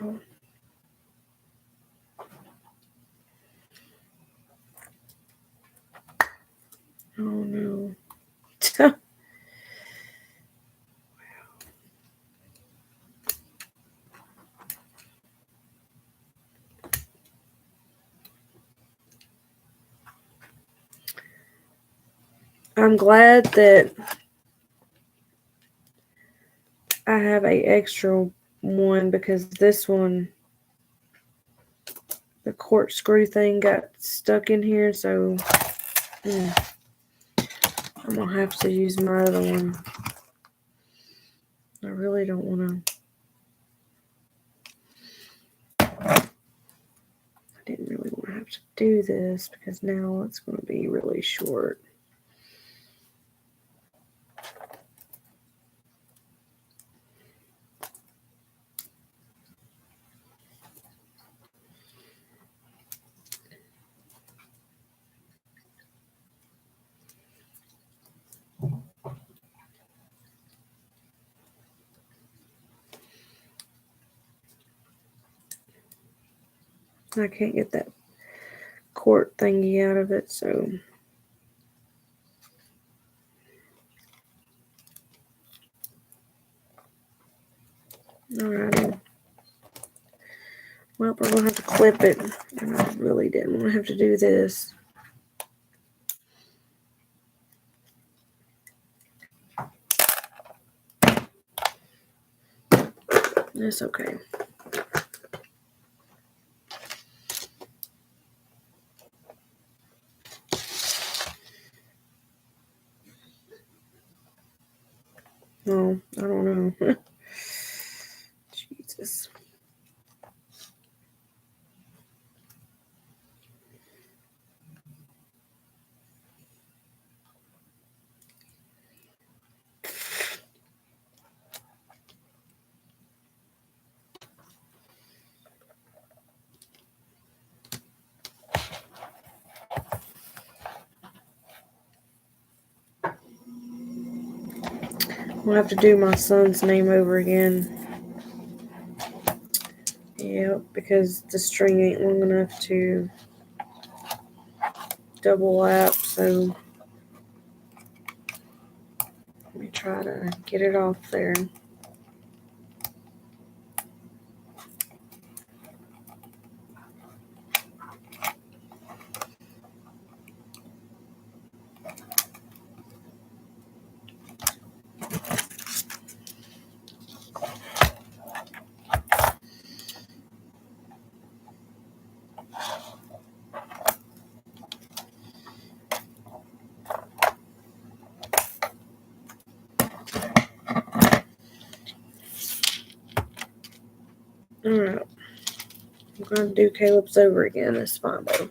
Ow. Oh no. I'm glad that I have an extra one because this one, the corkscrew thing got stuck in here, so I'm going to have to use my other one. I really don't want to. I didn't really want to have to do this because now it's going to be really short. I can't get that quart thingy out of it, so alrighty. Well, we're gonna have to clip it, and I really didn't want to have to do this. It's okay. No, I don't know. Jesus. We'll have to do my son's name over again. Yep, because the string ain't long enough to double lap, so let me try to get it off there. Alright. I'm going to do Caleb's over again. That's fine, though.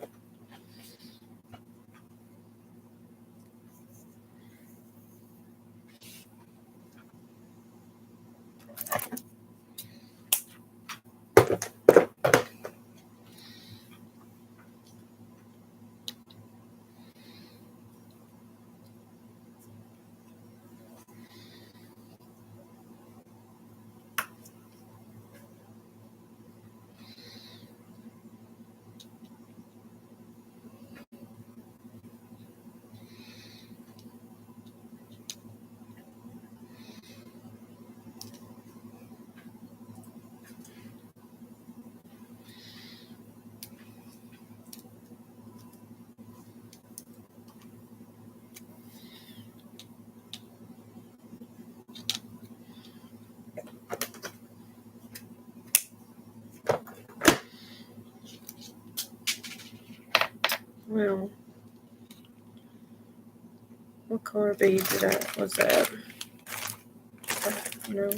Well, what color bead was that? No.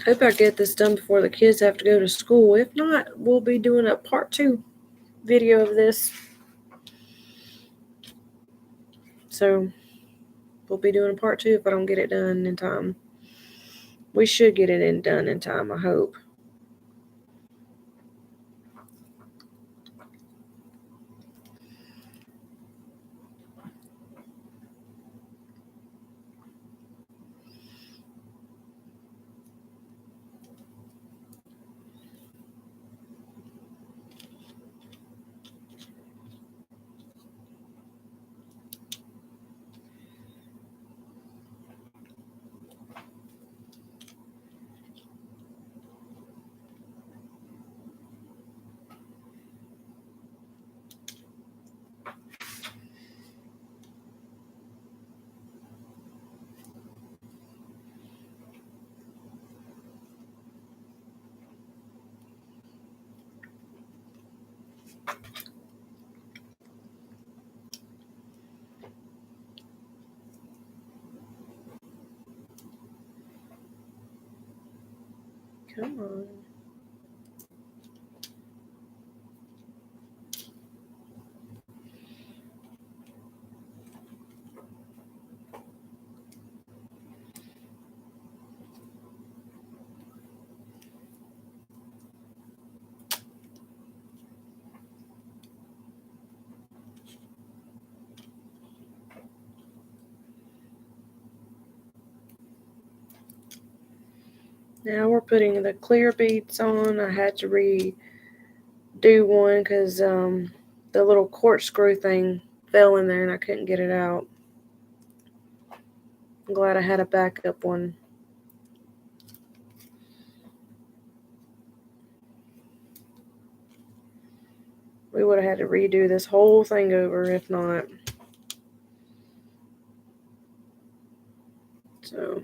Hope I get this done before the kids have to go to school. If not, we'll be doing a part 2 video of this. So we'll be doing a part 2 if I don't get it done in time. We should get it done in time, I hope. Come on. Now we're putting the clear beads on. I had to redo one because the little corkscrew thing fell in there and I couldn't get it out. I'm glad I had a backup one. We would have had to redo this whole thing over if not. So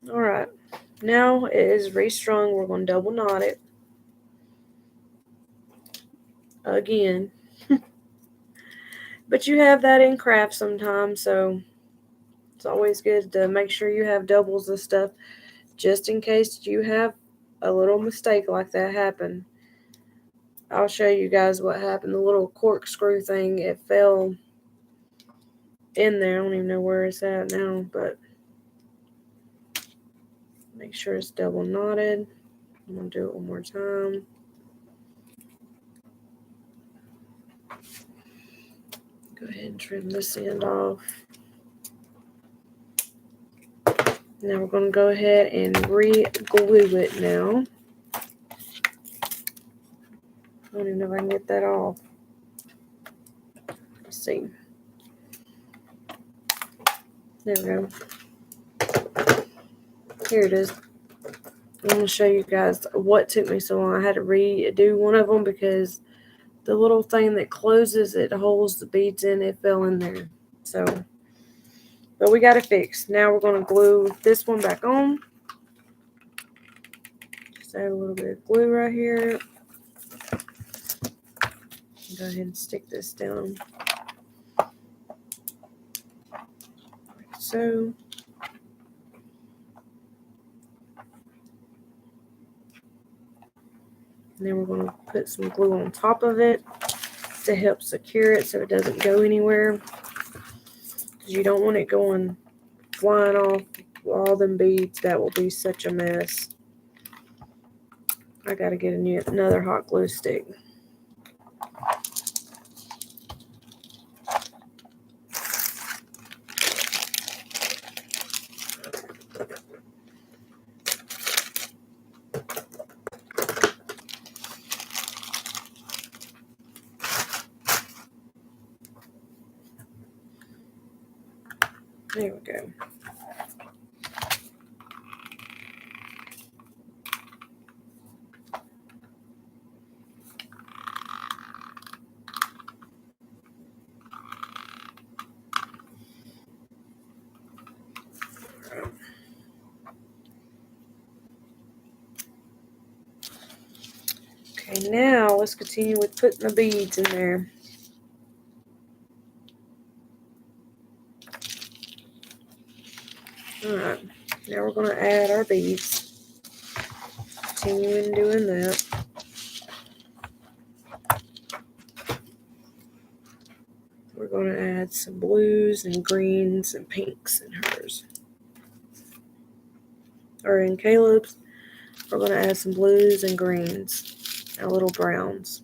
alright. Now it is restrung. We're going to double knot it. Again. But you have that in craft sometimes, so it's always good to make sure you have doubles of stuff just in case you have a little mistake like that happen. I'll show you guys what happened. The little corkscrew thing, it fell in there. I don't even know where it's at now, but make sure it's double knotted. I'm going to do it one more time. Go ahead and trim this end off. Now we're going to go ahead and re-glue it now. I don't even know if I can get that off. Let's see. There we go. Here it is. I'm going to show you guys what took me so long. I had to redo one of them because the little thing that closes it holds the beads in. It fell in there. So, but we got it fixed. Now we're going to glue this one back on. Just add a little bit of glue right here. Go ahead and stick this down. Like so. And then we're going to put some glue on top of it to help secure it so it doesn't go anywhere. Because you don't want it going flying off all them beads. That will be such a mess. I got to get another hot glue stick. There we go. Okay, now let's continue with putting the beads in there. Alright, now we're going to add our beads. Continuing doing that. We're going to add some blues and greens and pinks in hers. Or in Caleb's, we're going to add some blues and greens and little browns.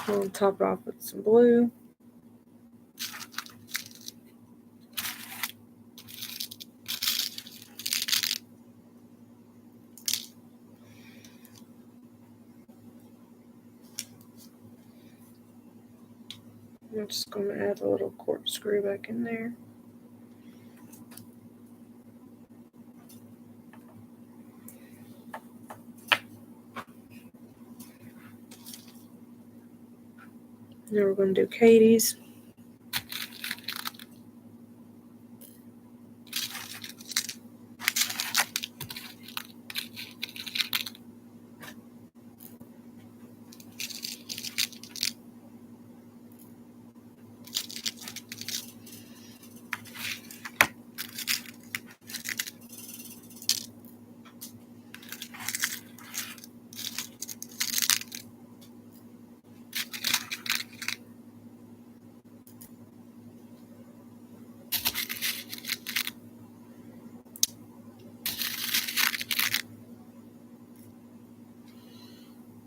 I'll top it off with some blue. I'm just going to add a little corkscrew back in there. Now we're going to do Katie's.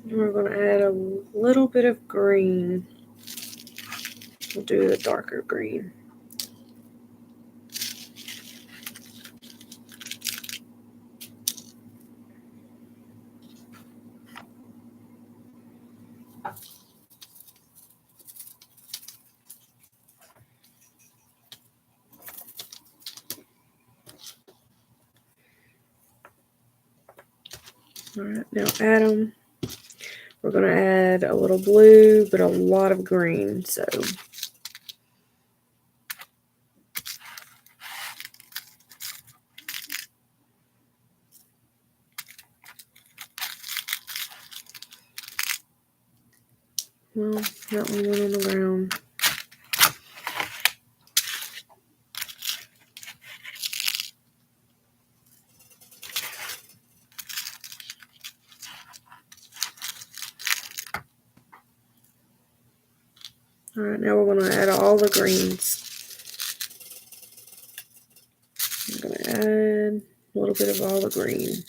And we're going to add a little bit of green. We'll do the darker green. Alright, now add them. We're going to add a little blue, but a lot of green. So well, that one went on the ground. All right, now we're going to add all the greens. I'm going to add a little bit of all the green.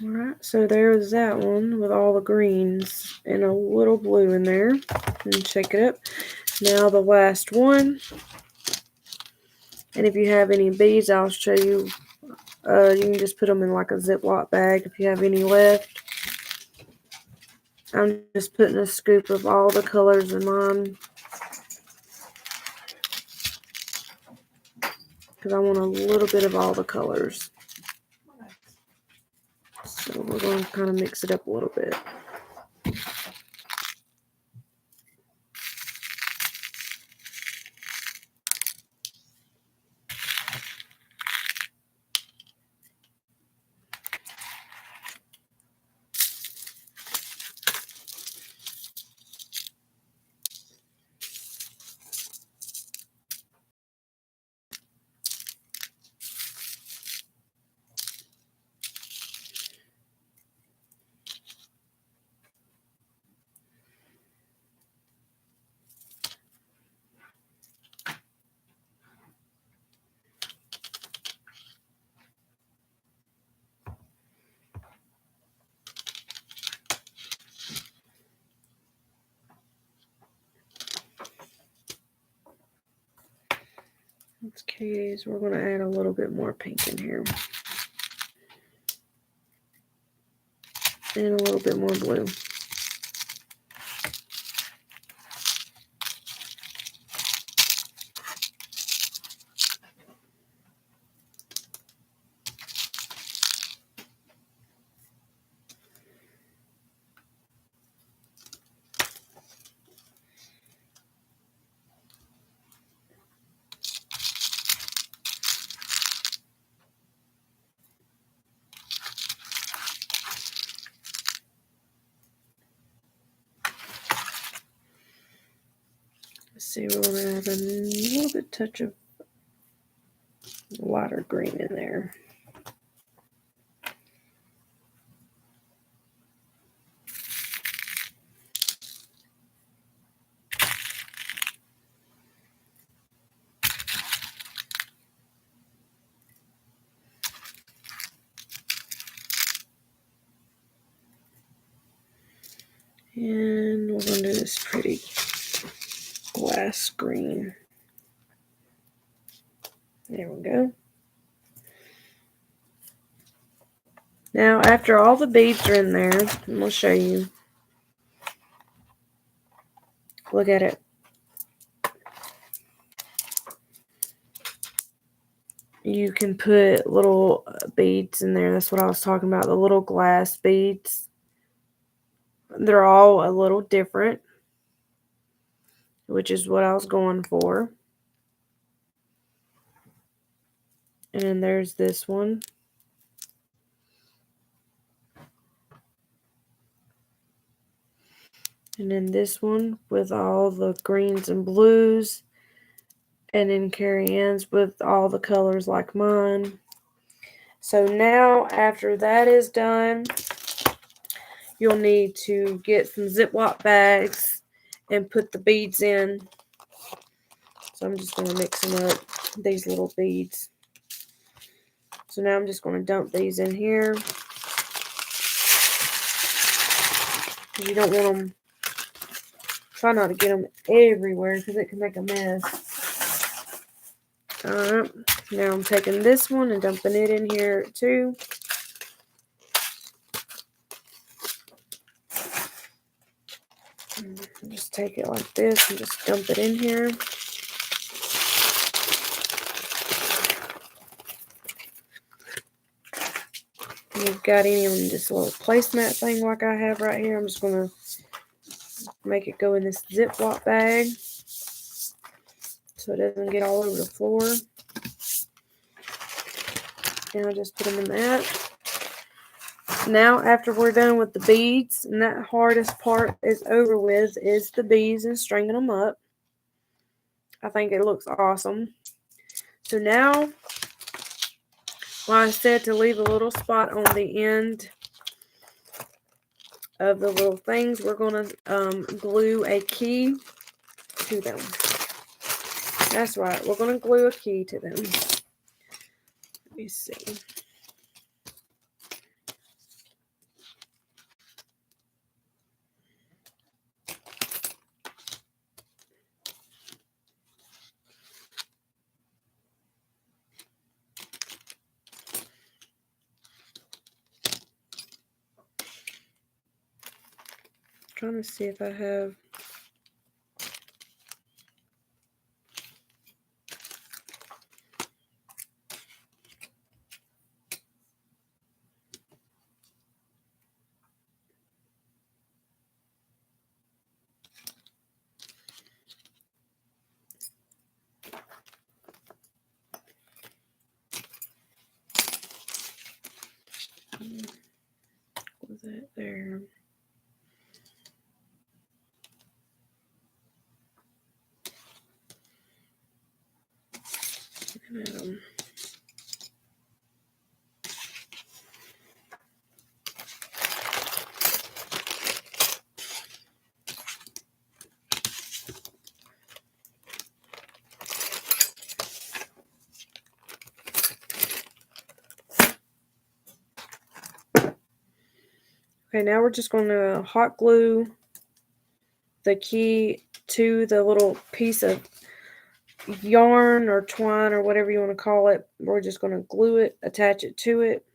All right, so there's that one with all the greens and a little blue in there. And shake it up. Now the last one. And if you have any beads, I'll show you. You can just put them in like a Ziploc bag if you have any left. I'm just putting a scoop of all the colors in mine because I want a little bit of all the colors. So we're going to kind of mix it up a little bit. Okay, so we're going to add a little bit more pink in here. And a little bit more blue. Let's see, we're going to add a little bit touch of lighter green in there. And we're going to do this pretty glass green. There we go. Now, after all the beads are in there, I'm going to show you. Look at it. You can put little beads in there. That's what I was talking about, the little glass beads. They're all a little different, which is what I was going for. And there's this one. And then this one with all the greens and blues. And then carry-ins with all the colors like mine. So now, after that is done, you'll need to get some Ziploc bags and put the beads in. So I'm just going to mix them up, these little beads. So now I'm just going to dump these in here. You don't want them, try not to get them everywhere because it can make a mess. Alright, now I'm taking this one and dumping it in here too. Just take it like this and just dump it in here. If you've got any on this little placemat thing like I have right here, I'm just going to make it go in this Ziploc bag so it doesn't get all over the floor. And I'll just put them in that. Now, after we're done with the beads, and that hardest part is over with, is the beads and stringing them up. I think it looks awesome. So now, well, I said to leave a little spot on the end of the little things, we're going to glue a key to them. That's right, we're going to glue a key to them. Let me see. Trying to see if I have. Was that there? Okay, now we're just going to hot glue the key to the little piece of yarn or twine or whatever you want to call it. We're just going to glue it, attach it to it.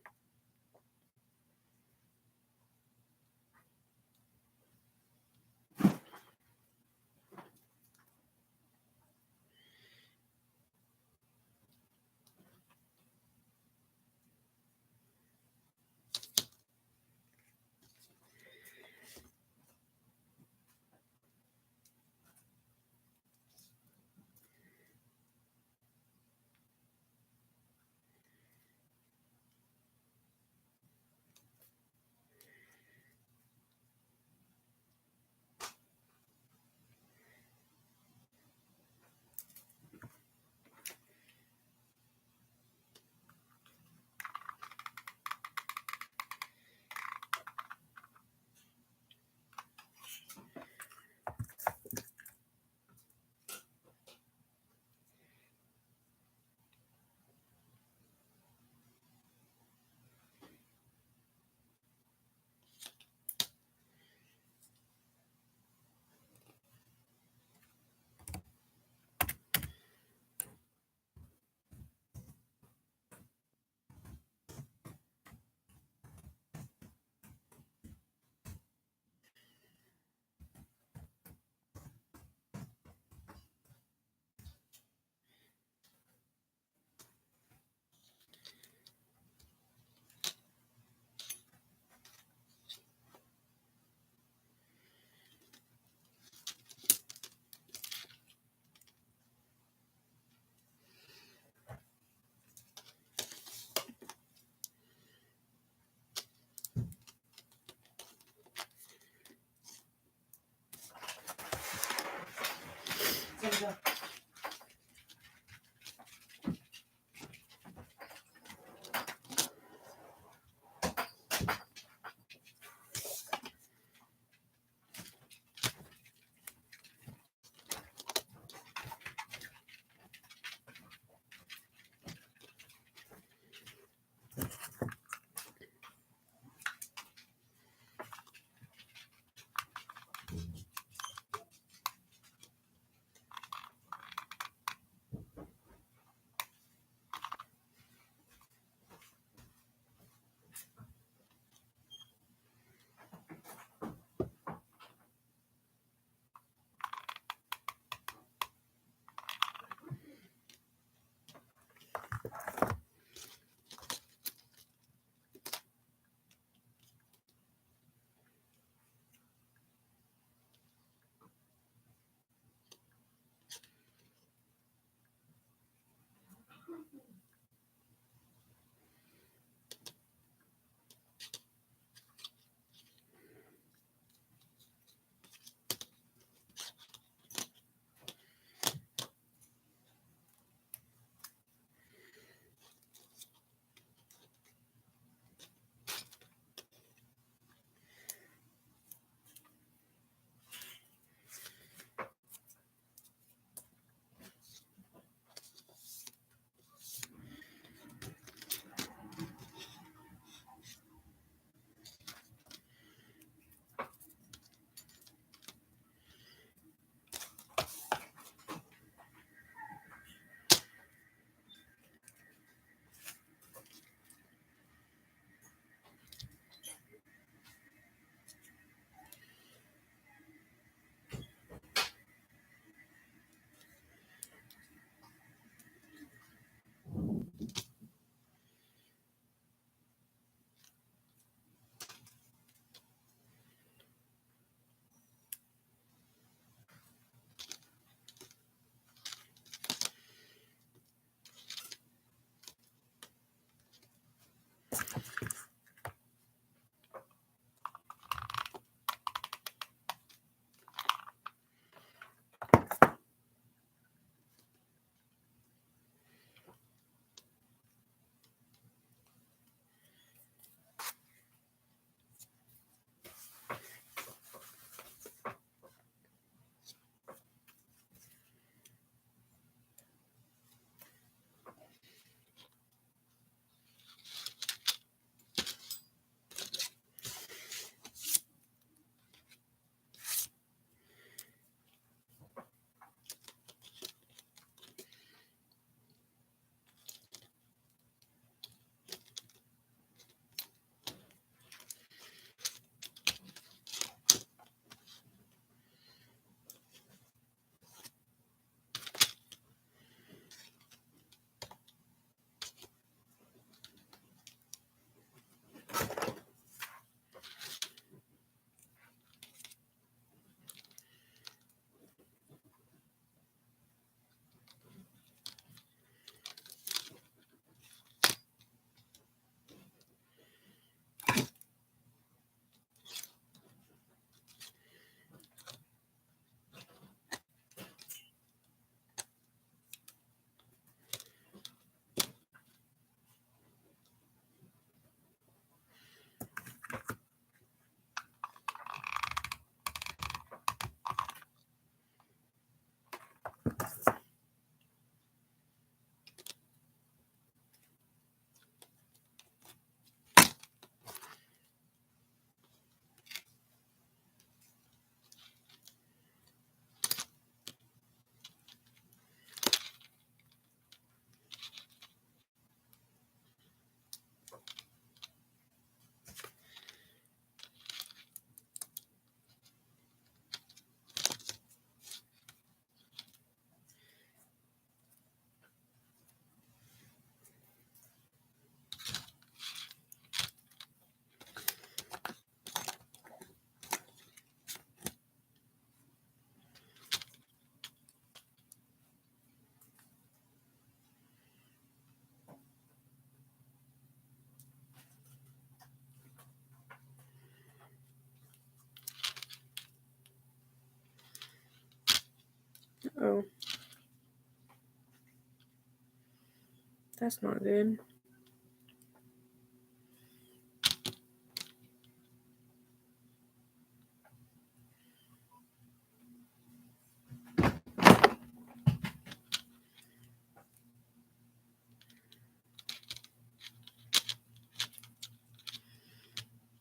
That's not good.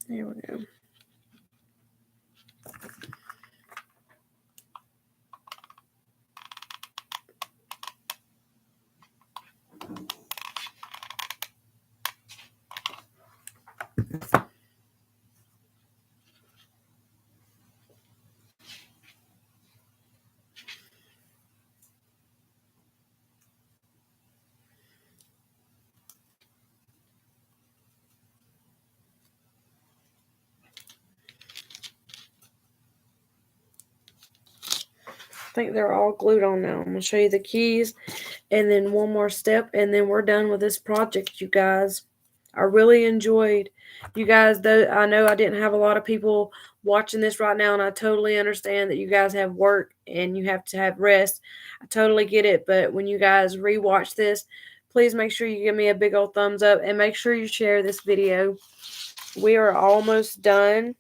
There we go. I think they're all glued on now. I'm going to show you the keys and then one more step, and then we're done with this project, you guys. I really enjoyed you guys, though. I know I didn't have a lot of people watching this right now, and I totally understand that you guys have work and you have to have rest. I totally get it, but when you guys rewatch this, please make sure you give me a big old thumbs up and make sure you share this video. We are almost done.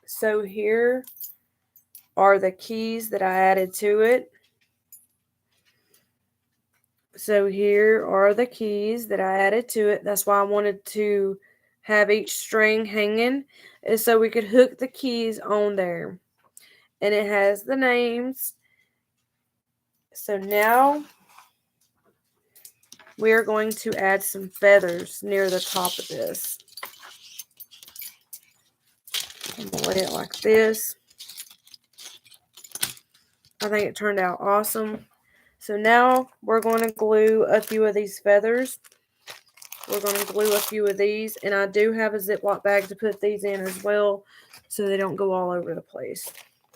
So here are the keys that I added to it. So here are the keys that I added to it. That's why I wanted to have each string hanging, is so we could hook the keys on there. And it has the names. So now we are going to add some feathers near the top of this. I'm going to lay it like this. I think it turned out awesome. So now we're going to glue a few of these feathers. We're going to glue a few of these, and I do have a Ziploc bag to put these in as well so they don't go all over the place.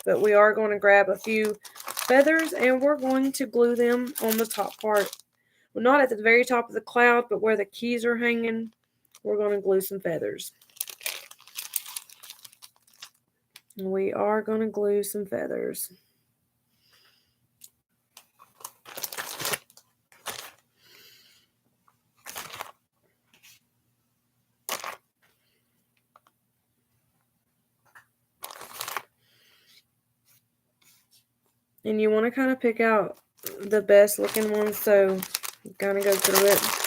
But we are going to grab a few feathers, and we're going to glue them on the top part. Well, not at the very top of the cloud, but where the keys are hanging, we're going to glue some feathers. And we are going to glue some feathers. And you want to kind of pick out the best looking ones, so kind of go through it.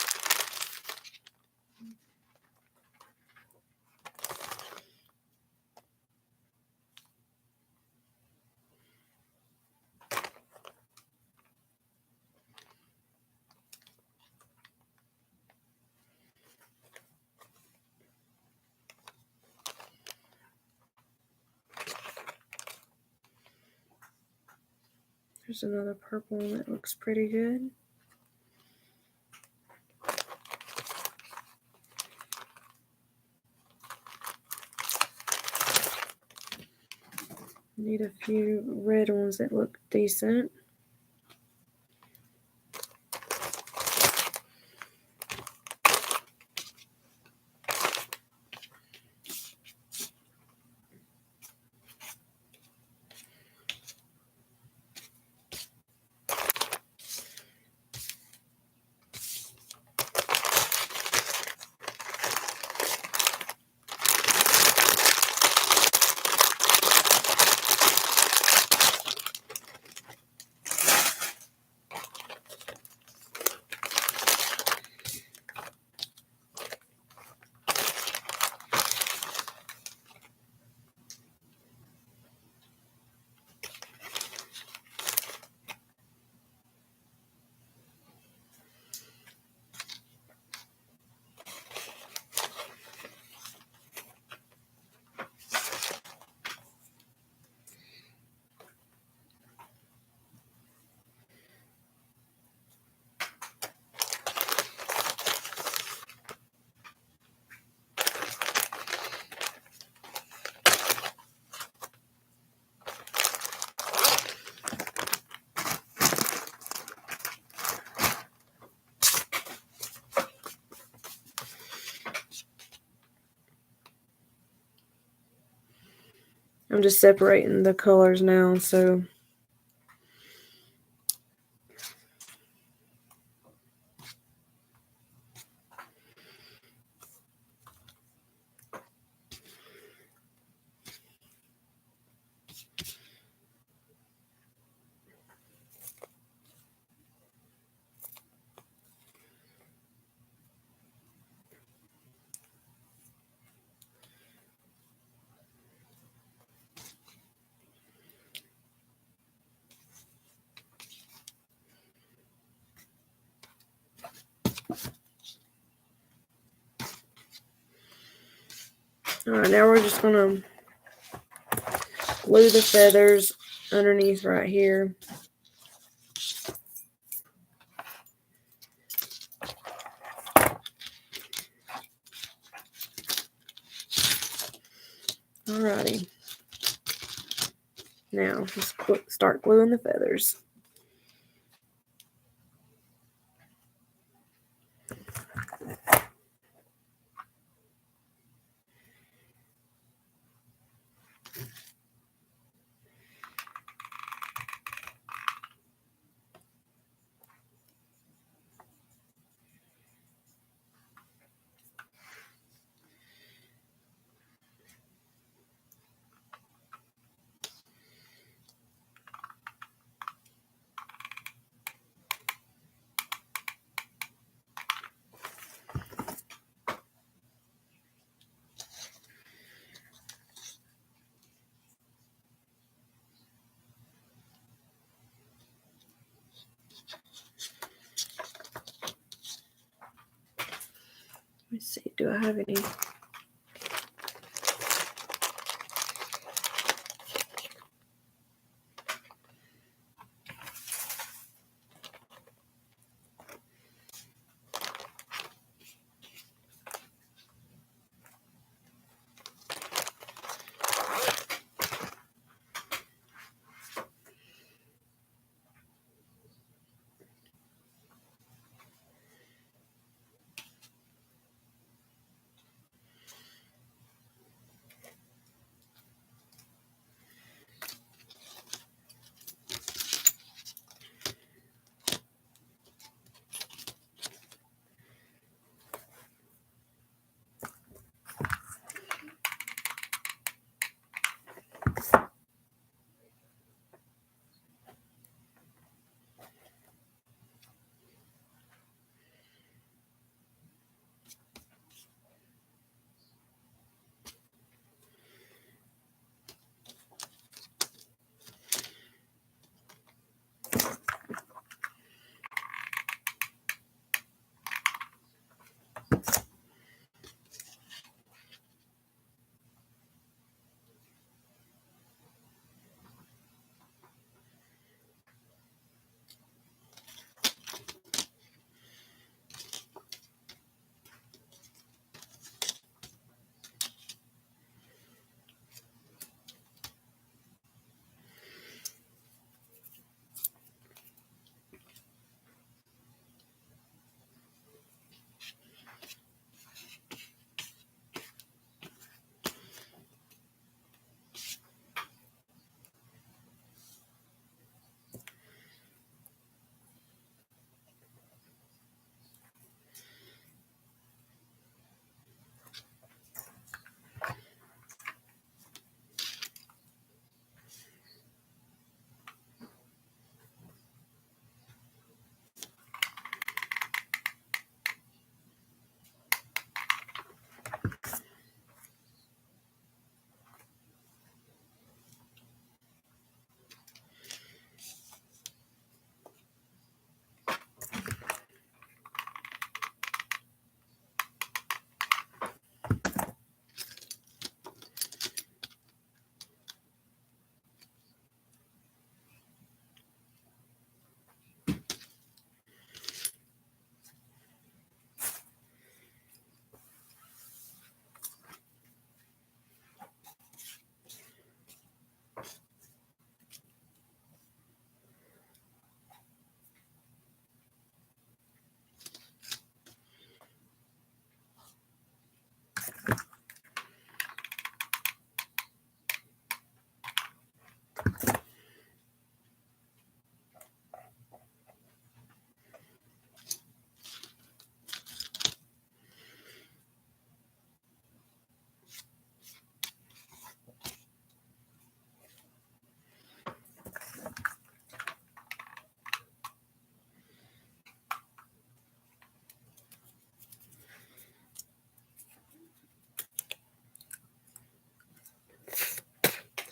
There's another purple one that looks pretty good. Need a few red ones that look decent. I'm just separating the colors now, so All right, now we're just going to glue the feathers underneath right here. Alrighty. Now, just start gluing the feathers. Let's see, do I have any?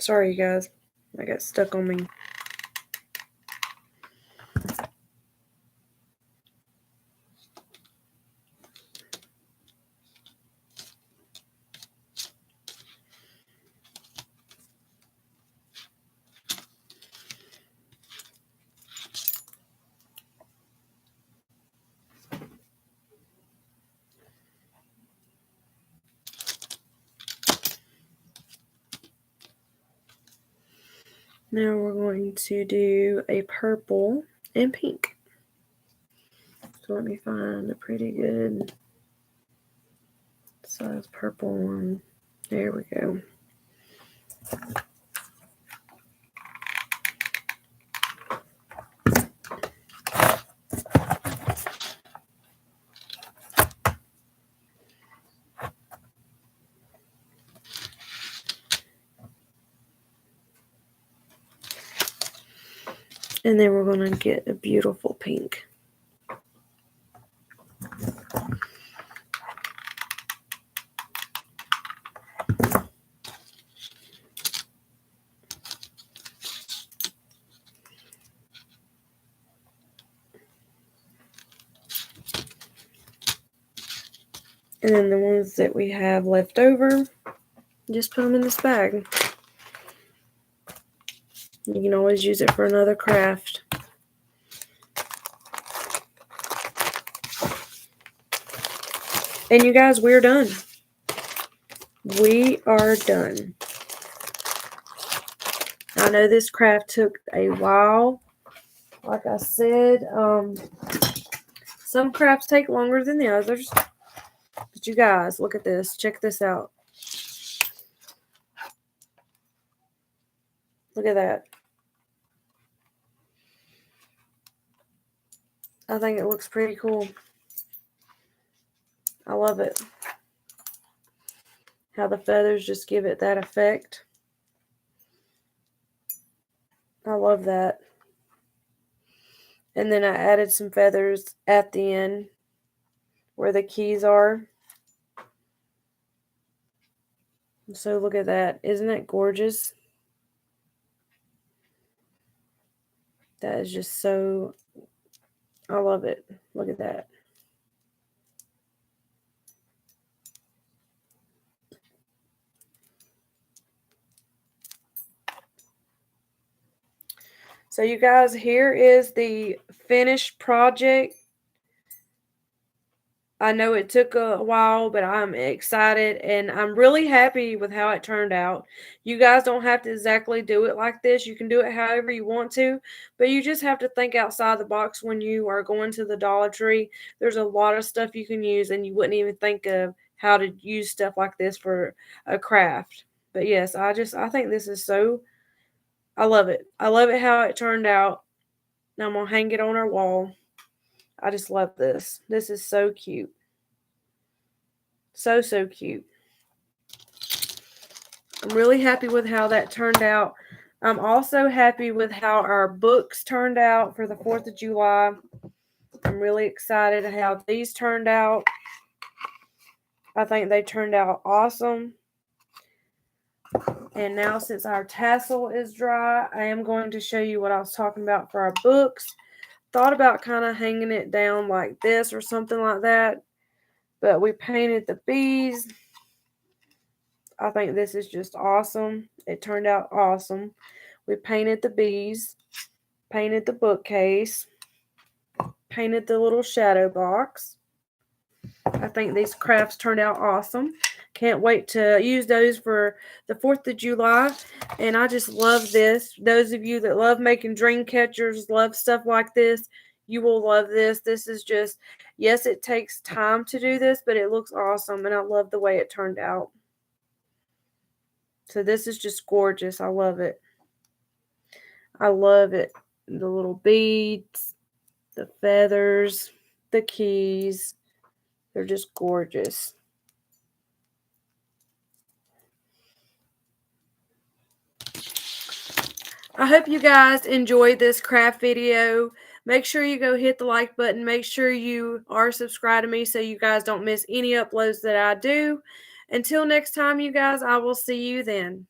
Sorry, you guys. I got stuck on me. Now we're going to do a purple and pink. So let me find a pretty good size purple one. There we go. And then we're going to get a beautiful pink. And then the ones that we have left over, just put them in this bag. You can always use it for another craft. And you guys, we're done. We are done. I know this craft took a while. Like I said, some crafts take longer than the others. But you guys, look at this. Check this out. Look at that. I think it looks pretty cool. I love it. How the feathers just give it that effect. I love that. And then I added some feathers at the end where the keys are. So look at that. Isn't that gorgeous? That is just so, I love it. Look at that. So you guys, here is the finished project. I know it took a while, but I'm excited and I'm really happy with how it turned out. You guys don't have to exactly do it like this. You can do it however you want to, but you just have to think outside the box when you are going to the Dollar Tree. There's a lot of stuff you can use and you wouldn't even think of how to use stuff like this for a craft. But yes, I think this is so, I love it. I love it how it turned out. Now I'm going to hang it on our wall. I just love this. This is so cute. So, so cute. I'm really happy with how that turned out. I'm also happy with how our books turned out for the 4th of July. I'm really excited how these turned out. I think they turned out awesome. And now since our tassel is dry, I am going to show you what I was talking about for our books. Thought about kind of hanging it down like this or something like that. But we painted the bees. I think this is just awesome. It turned out awesome. We painted the bees. Painted the bookcase. Painted the little shadow box. I think these crafts turned out awesome. Can't wait to use those for the 4th of July. And I just love this. Those of you that love making dream catchers, love stuff like this, you will love this. This is just, yes, it takes time to do this, but it looks awesome. And I love the way it turned out. So this is just gorgeous. I love it. I love it. The little beads, the feathers, the keys. They're just gorgeous. I hope you guys enjoyed this craft video. Make sure you go hit the like button. Make sure you are subscribed to me so you guys don't miss any uploads that I do. Until next time, you guys, I will see you then.